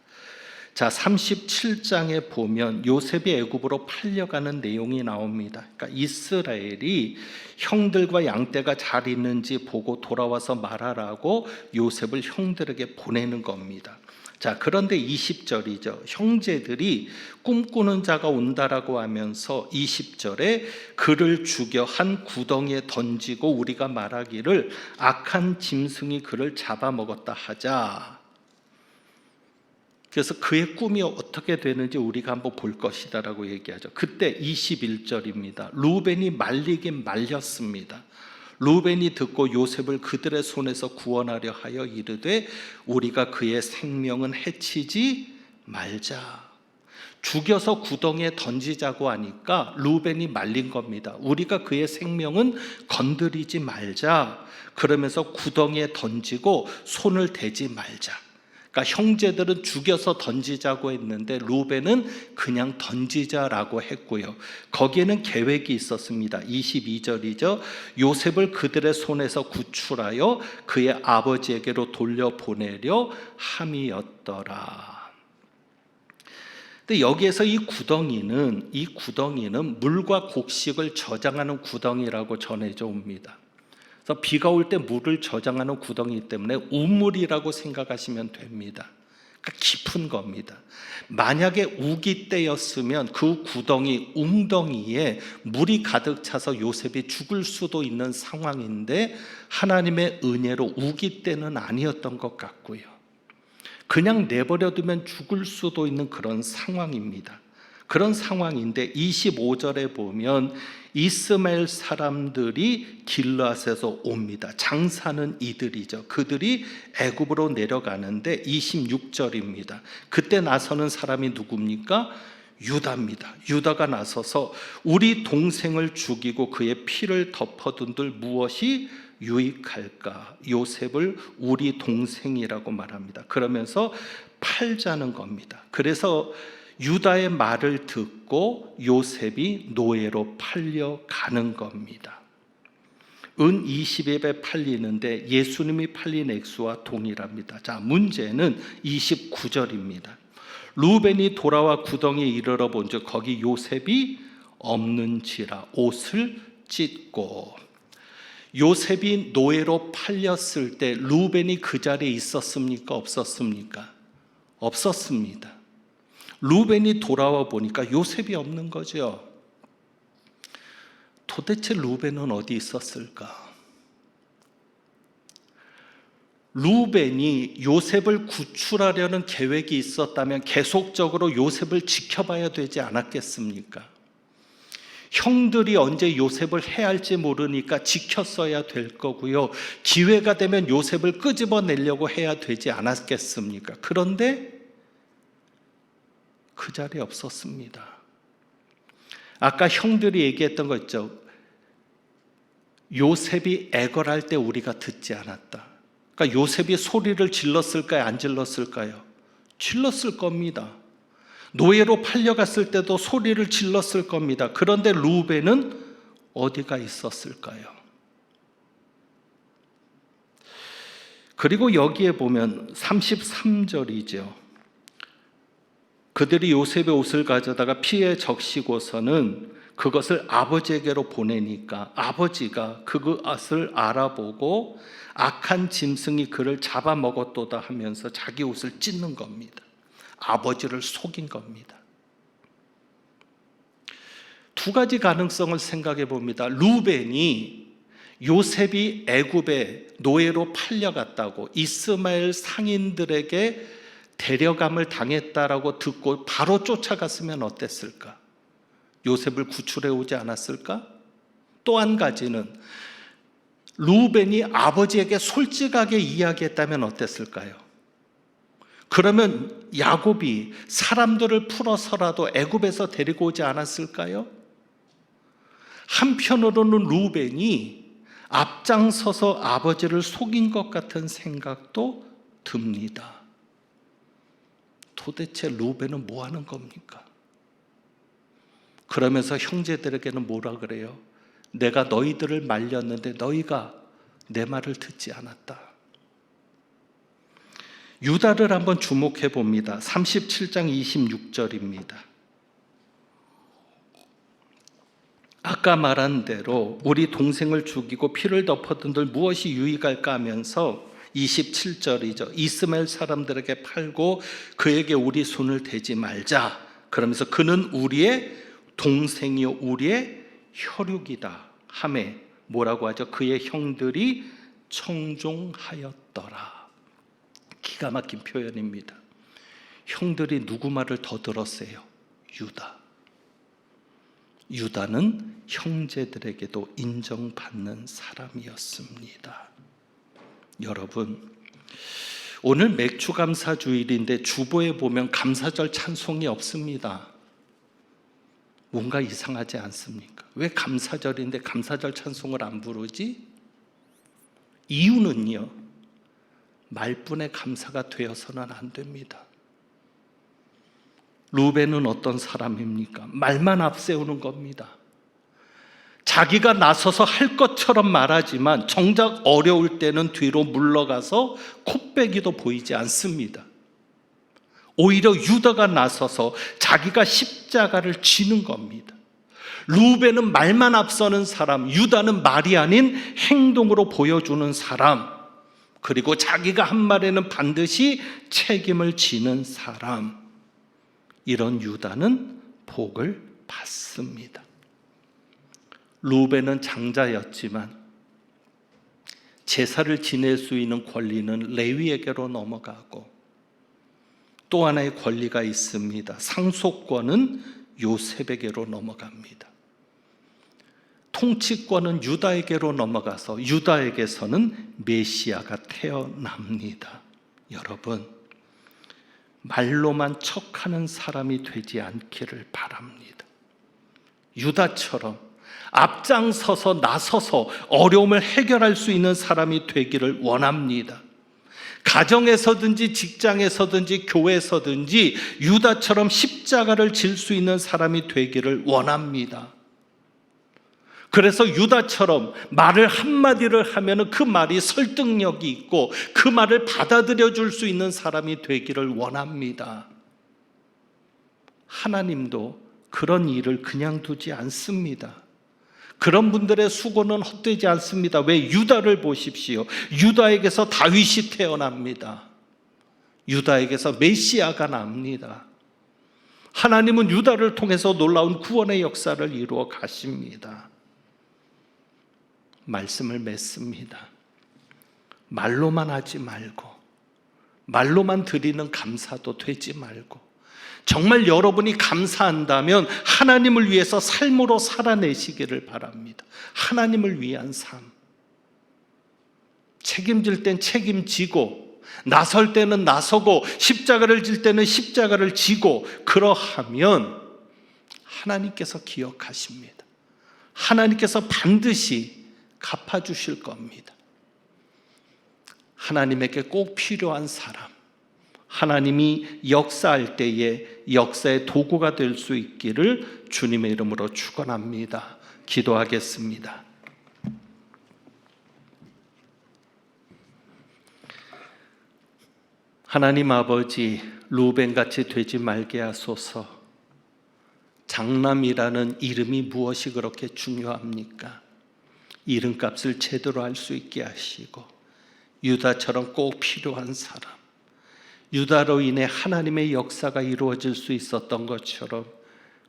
자, 37장에 보면 요셉이 애굽으로 팔려가는 내용이 나옵니다. 그러니까 이스라엘이 형들과 양떼가 잘 있는지 보고 돌아와서 말하라고 요셉을 형들에게 보내는 겁니다. 자, 그런데 20절이죠. 형제들이 꿈꾸는 자가 온다라고 하면서 20절에 그를 죽여 한 구덩이에 던지고 우리가 말하기를 악한 짐승이 그를 잡아먹었다 하자. 그래서 그의 꿈이 어떻게 되는지 우리가 한번 볼 것이다라고 얘기하죠. 그때 21절입니다. 루벤이 말리긴 말렸습니다. 루벤이 듣고 요셉을 그들의 손에서 구원하려 하여 이르되 우리가 그의 생명은 해치지 말자. 죽여서 구덩이에 던지자고 하니까 루벤이 말린 겁니다. 우리가 그의 생명은 건드리지 말자. 그러면서 구덩이에 던지고 손을 대지 말자. 그러니까 형제들은 죽여서 던지자고 했는데 루벤은 그냥 던지자라고 했고요. 거기에는 계획이 있었습니다. 22절이죠. 요셉을 그들의 손에서 구출하여 그의 아버지에게로 돌려보내려 함이었더라. 근데 여기에서 이 구덩이는 물과 곡식을 저장하는 구덩이라고 전해져 옵니다. 그래서 비가 올 때 물을 저장하는 구덩이기 때문에 우물이라고 생각하시면 됩니다. 그러니까 깊은 겁니다. 만약에 우기 때였으면 그 구덩이 웅덩이에 물이 가득 차서 요셉이 죽을 수도 있는 상황인데 하나님의 은혜로 우기 때는 아니었던 것 같고요. 그냥 내버려두면 죽을 수도 있는 그런 상황입니다. 그런 상황인데 25절에 보면 이스마엘 사람들이 길르앗에서 옵니다. 장사는 이들이죠. 그들이 애굽으로 내려가는데 26절입니다. 그때 나서는 사람이 누굽니까? 유다입니다. 유다가 나서서 우리 동생을 죽이고 그의 피를 덮어둔들 무엇이 유익할까? 요셉을 우리 동생이라고 말합니다. 그러면서 팔자는 겁니다. 그래서 유다의 말을 듣고 요셉이 노예로 팔려가는 겁니다. 은 20에 팔리는데 예수님이 팔린 액수와 동일합니다. 자, 문제는 29절입니다. 루벤이 돌아와 구덩이에 이르러 본즉 거기 요셉이 없는지라 옷을 찢고. 요셉이 노예로 팔렸을 때 루벤이 그 자리에 있었습니까? 없었습니까? 없었습니다. 루벤이 돌아와 보니까 요셉이 없는 거죠. 도대체 루벤은 어디 있었을까? 루벤이 요셉을 구출하려는 계획이 있었다면 계속적으로 요셉을 지켜봐야 되지 않았겠습니까? 형들이 언제 요셉을 해할지 모르니까 지켰어야 될 거고요. 기회가 되면 요셉을 끄집어내려고 해야 되지 않았겠습니까? 그런데 그 자리에 없었습니다. 아까 형들이 얘기했던 거 있죠. 요셉이 애걸할 때 우리가 듣지 않았다. 그러니까 요셉이 소리를 질렀을까요? 안 질렀을까요? 질렀을 겁니다. 노예로 팔려갔을 때도 소리를 질렀을 겁니다. 그런데 루벤은 어디가 있었을까요? 그리고 여기에 보면 33절이죠. 그들이 요셉의 옷을 가져다가 피에 적시고서는 그것을 아버지에게로 보내니까 아버지가 그것을 알아보고 악한 짐승이 그를 잡아먹었도다 하면서 자기 옷을 찢는 겁니다. 아버지를 속인 겁니다. 두 가지 가능성을 생각해 봅니다. 루벤이 요셉이 애굽에 노예로 팔려갔다고 이스마엘 상인들에게 데려감을 당했다라고 듣고 바로 쫓아갔으면 어땠을까? 요셉을 구출해 오지 않았을까? 또 한 가지는 루벤이 아버지에게 솔직하게 이야기했다면 어땠을까요? 그러면 야곱이 사람들을 풀어서라도 애굽에서 데리고 오지 않았을까요? 한편으로는 루벤이 앞장서서 아버지를 속인 것 같은 생각도 듭니다. 도대체 루벤은 뭐 하는 겁니까? 그러면서 형제들에게는 뭐라 그래요? 내가 너희들을 말렸는데 너희가 내 말을 듣지 않았다. 유다를 한번 주목해 봅니다. 37장 26절입니다. 아까 말한 대로 우리 동생을 죽이고 피를 덮어둔들 무엇이 유익할까 하면서 27절이죠. 이스마엘 사람들에게 팔고 그에게 우리 손을 대지 말자. 그러면서 그는 우리의 동생이요 우리의 혈육이다 하매 뭐라고 하죠? 그의 형들이 청종하였더라. 기가 막힌 표현입니다. 형들이 누구 말을 더 들었어요? 유다. 유다는 형제들에게도 인정받는 사람이었습니다. 여러분, 오늘 맥주감사주일인데 주보에 보면 감사절 찬송이 없습니다. 뭔가 이상하지 않습니까? 왜 감사절인데 감사절 찬송을 안 부르지? 이유는요, 말뿐의 감사가 되어서는 안 됩니다. 루벤은 어떤 사람입니까? 말만 앞세우는 겁니다. 자기가 나서서 할 것처럼 말하지만 정작 어려울 때는 뒤로 물러가서 콧배기도 보이지 않습니다. 오히려 유다가 나서서 자기가 십자가를 지는 겁니다. 루벤은 말만 앞서는 사람, 유다는 말이 아닌 행동으로 보여주는 사람, 그리고 자기가 한 말에는 반드시 책임을 지는 사람. 이런 유다는 복을 받습니다. 루벤은 장자였지만 제사를 지낼 수 있는 권리는 레위에게로 넘어가고 또 하나의 권리가 있습니다. 상속권은 요셉에게로 넘어갑니다. 통치권은 유다에게로 넘어가서 유다에게서는 메시아가 태어납니다. 여러분, 말로만 척하는 사람이 되지 않기를 바랍니다. 유다처럼 앞장서서 나서서 어려움을 해결할 수 있는 사람이 되기를 원합니다. 가정에서든지 직장에서든지 교회에서든지 유다처럼 십자가를 질 수 있는 사람이 되기를 원합니다. 그래서 유다처럼 말을 한마디를 하면 그 말이 설득력이 있고 그 말을 받아들여 줄 수 있는 사람이 되기를 원합니다. 하나님도 그런 일을 그냥 두지 않습니다. 그런 분들의 수고는 헛되지 않습니다. 왜? 유다를 보십시오. 유다에게서 다윗이 태어납니다. 유다에게서 메시아가 납니다. 하나님은 유다를 통해서 놀라운 구원의 역사를 이루어 가십니다. 말씀을 맺습니다. 말로만 하지 말고, 말로만 드리는 감사도 되지 말고, 정말 여러분이 감사한다면 하나님을 위해서 삶으로 살아내시기를 바랍니다. 하나님을 위한 삶. 책임질 땐 책임지고, 나설 때는 나서고, 십자가를 질 때는 십자가를 지고, 그러하면 하나님께서 기억하십니다. 하나님께서 반드시 갚아주실 겁니다. 하나님에게 꼭 필요한 사람, 하나님이 역사할 때에 역사의 도구가 될 수 있기를 주님의 이름으로 축원합니다. 기도하겠습니다. 하나님 아버지, 루벤같이 되지 말게 하소서. 장남이라는 이름이 무엇이 그렇게 중요합니까? 이름값을 제대로 할 수 있게 하시고, 유다처럼 꼭 필요한 사람, 유다로 인해 하나님의 역사가 이루어질 수 있었던 것처럼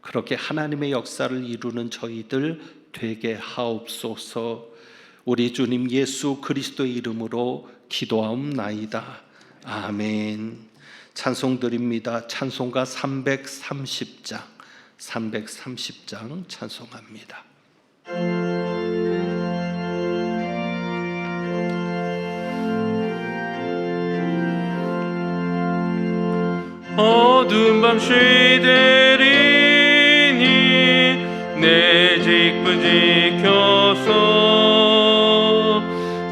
그렇게 하나님의 역사를 이루는 저희들 되게 하옵소서. 우리 주님 예수 그리스도의 이름으로 기도하옵나이다. 아멘. 찬송 드립니다. 찬송가 330장 찬송합니다. 어두운 밤 쉬되리니 내 직분 지켜서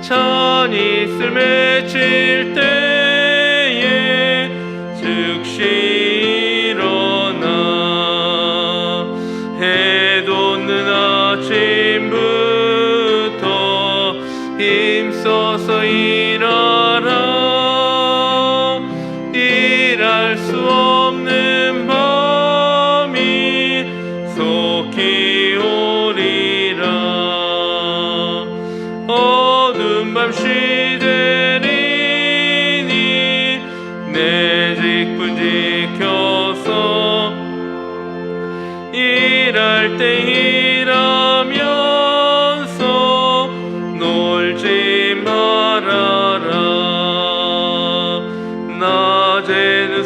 찬이 쓸 맺힐 때에 즉시 일어나 해 돋는 아침부터 힘써서 일하라. 일할 수 없는 밤이 속히 오리라. 어두운 밤 쉬되리니 내 직분 지켜서 일할 때 일하면서 놀지 말아라. 낮에는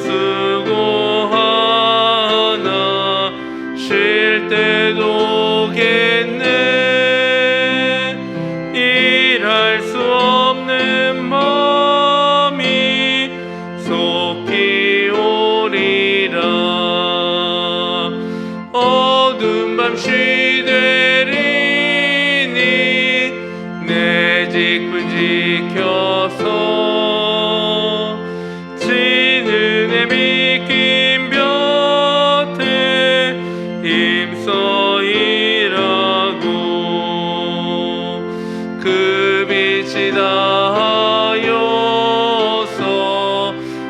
수고하나 쉴 때도 오겠네. 일할 수 없는 밤이 속히 오리라. 어두운 밤 쉬되리니 내 직분 지켜서 지는 믿긴 곁에 힘써 일하고 그 빛이 다하여서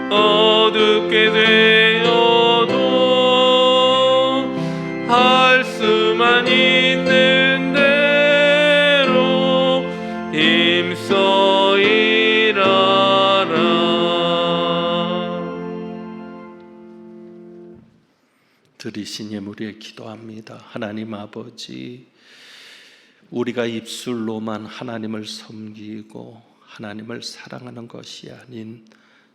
어둡게 되어도 할 수만 있는 대로 힘써 일하라. 들으신 예물에 기도합니다. 하나님 아버지, 우리가 입술로만 하나님을 섬기고 하나님을 사랑하는 것이 아닌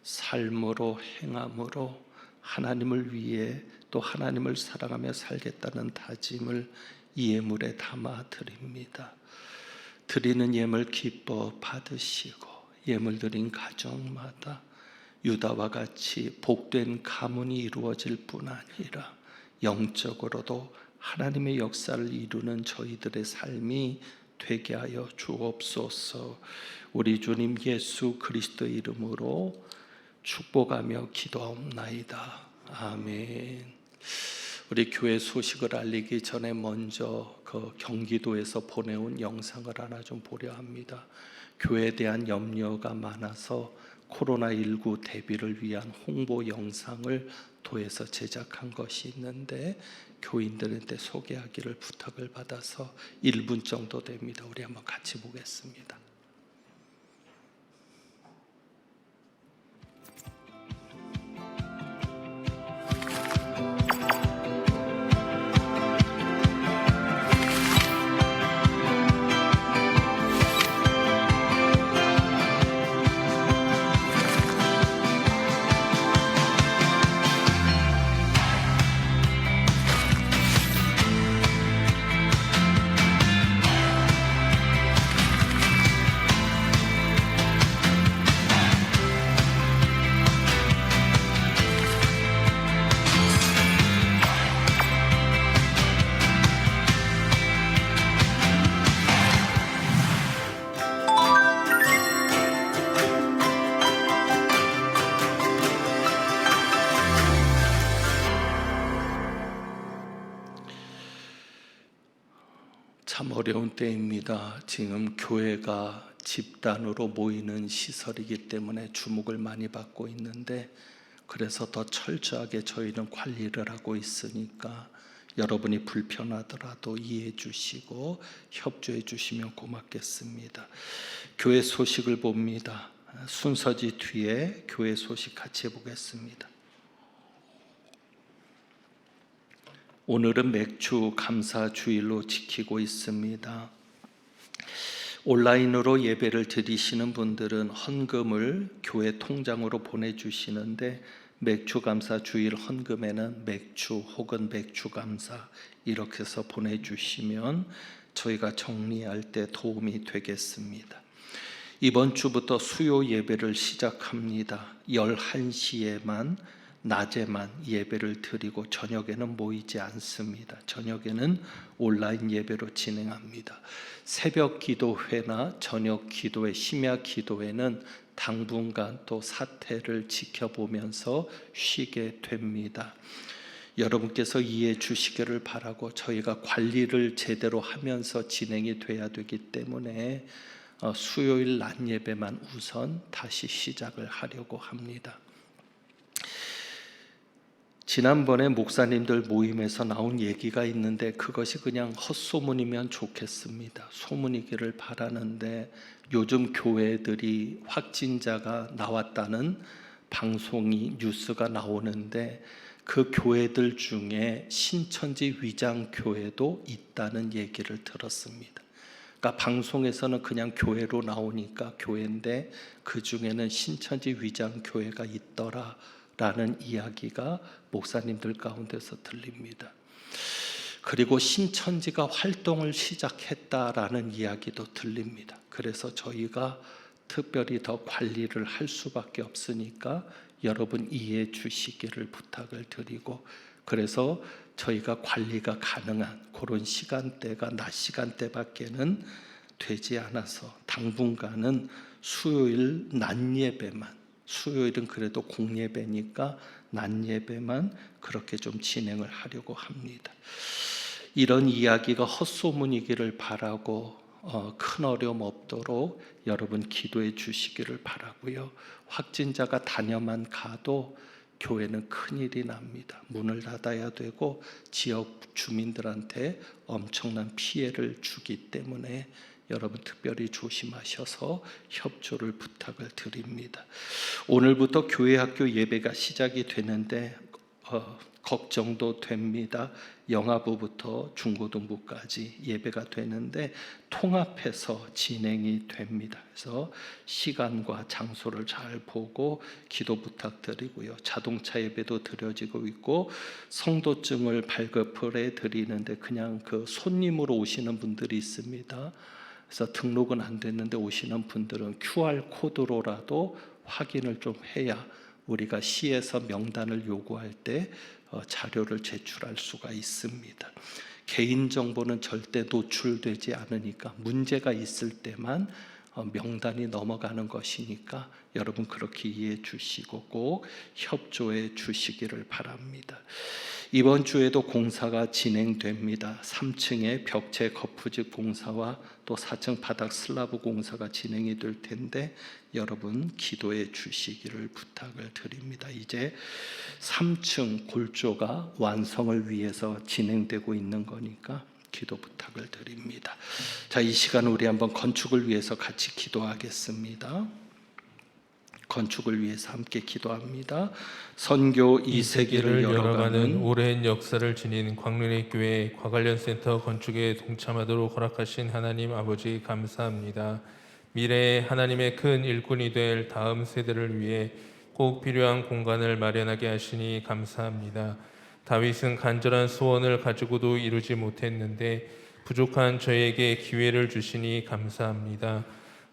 삶으로 행함으로 하나님을 위해 또 하나님을 사랑하며 살겠다는 다짐을 이 예물에 담아 드립니다. 드리는 예물 기뻐 받으시고 예물 드린 가정마다 유다와 같이 복된 가문이 이루어질 뿐 아니라 영적으로도 하나님의 역사를 이루는 저희들의 삶이 되게 하여 주옵소서. 우리 주님 예수 그리스도의 이름으로 축복하며 기도하옵나이다. 아멘. 우리 교회 소식을 알리기 전에 먼저 그 경기도에서 보내온 영상을 하나 좀 보려 합니다. 교회에 대한 염려가 많아서 코로나19 대비를 위한 홍보 영상을 도에서 제작한 것이 있는데 교인들한테 소개하기를 부탁을 받아서 1분 정도 됩니다. 우리 한번 같이 보겠습니다. 참 어려운 때입니다. 지금 교회가 집단으로 모이는 시설이기 때문에 주목을 많이 받고 있는데 그래서 더 철저하게 저희는 관리를 하고 있으니까 여러분이 불편하더라도 이해해 주시고 협조해 주시면 고맙겠습니다. 교회 소식을 봅니다. 순서지 뒤에 교회 소식 같이 해보겠습니다. 오늘은 맥주 감사 주일로 지키고 있습니다. 온라인으로 예배를 드리시는 분들은 헌금을 교회 통장으로 보내주시는데 맥주 감사 주일 헌금에는 맥주 혹은 맥주 감사 이렇게 해서 보내주시면 저희가 정리할 때 도움이 되겠습니다. 이번 주부터 수요 예배를 시작합니다. 11시에만 낮에만 예배를 드리고 저녁에는 모이지 않습니다. 저녁에는 온라인 예배로 진행합니다. 새벽 기도회나 저녁 기도회, 심야 기도회는 당분간 또 사태를 지켜보면서 쉬게 됩니다. 여러분께서 이해해 주시기를 바라고 저희가 관리를 제대로 하면서 진행이 돼야 되기 때문에 수요일 낮 예배만 우선 다시 시작을 하려고 합니다. 지난번에 목사님들 모임에서 나온 얘기가 있는데 그것이 그냥 헛소문이면 좋겠습니다. 소문이기를 바라는데 요즘 교회들이 확진자가 나왔다는 방송이 뉴스가 나오는데 그 교회들 중에 신천지 위장교회도 있다는 얘기를 들었습니다. 그러니까 방송에서는 그냥 교회로 나오니까 교회인데 그 중에는 신천지 위장교회가 있더라 라는 이야기가 목사님들 가운데서 들립니다. 그리고 신천지가 활동을 시작했다라는 이야기도 들립니다. 그래서 저희가 특별히 더 관리를 할 수밖에 없으니까 여러분 이해해 주시기를 부탁을 드리고 그래서 저희가 관리가 가능한 그런 시간대가 낮 시간대밖에는 되지 않아서 당분간은 수요일 낮 예배만 수요일은 그래도 공예배니까 낮 예배만 그렇게 좀 진행을 하려고 합니다. 이런 이야기가 헛소문이기를 바라고 큰 어려움 없도록 여러분 기도해 주시기를 바라고요. 확진자가 다녀만 가도 교회는 큰일이 납니다. 문을 닫아야 되고 지역 주민들한테 엄청난 피해를 주기 때문에 여러분 특별히 조심하셔서 협조를 부탁을 드립니다. 오늘부터 교회 학교 예배가 시작이 되는데 걱정도 됩니다. 영아부부터 중고등부까지 예배가 되는데 통합해서 진행이 됩니다. 그래서 시간과 장소를 잘 보고 기도 부탁드리고요. 자동차 예배도 드려지고 있고 성도증을 발급을 해 드리는데 그냥 그 손님으로 오시는 분들이 있습니다. 그래서 등록은 안 됐는데 오시는 분들은 QR 코드로라도 확인을 좀 해야 우리가 시에서 명단을 요구할 때 자료를 제출할 수가 있습니다. 개인정보는 절대 노출되지 않으니까 문제가 있을 때만 명단이 넘어가는 것이니까 여러분 그렇게 이해해 주시고 꼭 협조해 주시기를 바랍니다. 이번 주에도 공사가 진행됩니다. 3층의 벽체 거푸집 공사와 또 4층 바닥 슬라브 공사가 진행이 될 텐데 여러분 기도해 주시기를 부탁을 드립니다. 이제 3층 골조가 완성을 위해서 진행되고 있는 거니까 기도 부탁을 드립니다. 자, 이 시간 우리 한번 건축을 위해서 같이 기도하겠습니다. 건축을 위해서 함께 기도합니다. 선교 2세기를 열어가는 오랜 역사를 지닌 광륜의 교회 과관련센터 건축에 동참하도록 허락하신 하나님 아버지 감사합니다. 미래에 하나님의 큰 일꾼이 될 다음 세대를 위해 꼭 필요한 공간을 마련하게 하시니 감사합니다. 다윗은 간절한 소원을 가지고도 이루지 못했는데 부족한 저에게 기회를 주시니 감사합니다.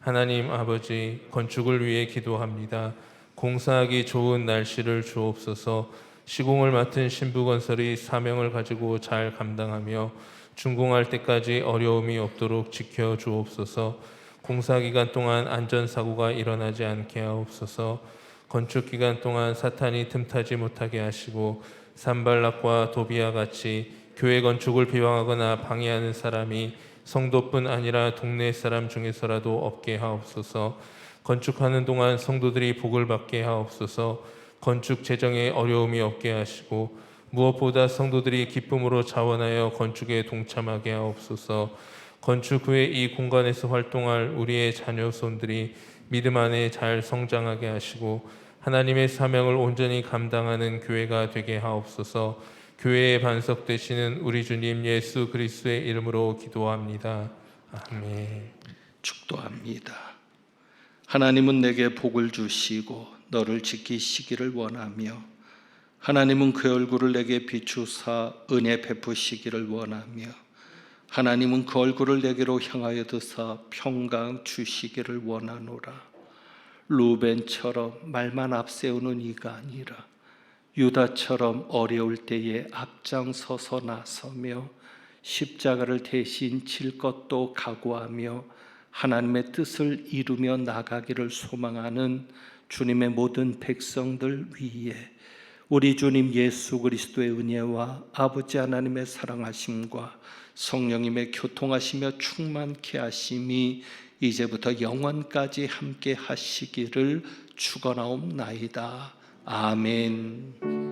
하나님 아버지, 건축을 위해 기도합니다. 공사하기 좋은 날씨를 주옵소서. 시공을 맡은 신부건설이 사명을 가지고 잘 감당하며 준공할 때까지 어려움이 없도록 지켜주옵소서. 공사 기간 동안 안전사고가 일어나지 않게 하옵소서. 건축 기간 동안 사탄이 틈타지 못하게 하시고 산발락과 도비와 같이 교회 건축을 비방하거나 방해하는 사람이 성도뿐 아니라 동네 사람 중에서라도 없게 하옵소서. 건축하는 동안 성도들이 복을 받게 하옵소서. 건축 재정에 어려움이 없게 하시고 무엇보다 성도들이 기쁨으로 자원하여 건축에 동참하게 하옵소서. 건축 후에 이 공간에서 활동할 우리의 자녀손들이 믿음 안에 잘 성장하게 하시고 하나님의 사명을 온전히 감당하는 교회가 되게 하옵소서. 교회의 반석 되시는 우리 주님 예수 그리스도의 이름으로 기도합니다. 아멘. 축도합니다. 하나님은 내게 복을 주시고 너를 지키시기를 원하며 하나님은 그 얼굴을 내게 비추사 은혜 베푸시기를 원하며 하나님은 그 얼굴을 내게로 향하여 드사 평강 주시기를 원하노라. 루벤처럼 말만 앞세우는 이가 아니라 유다처럼 어려울 때에 앞장서서 나서며 십자가를 대신 질 것도 각오하며 하나님의 뜻을 이루며 나가기를 소망하는 주님의 모든 백성들 위에 우리 주님 예수 그리스도의 은혜와 아버지 하나님의 사랑하심과 성령님의 교통하시며 충만케 하심이 이제부터 영원까지 함께 하시기를 축원하옵나이다. 아멘.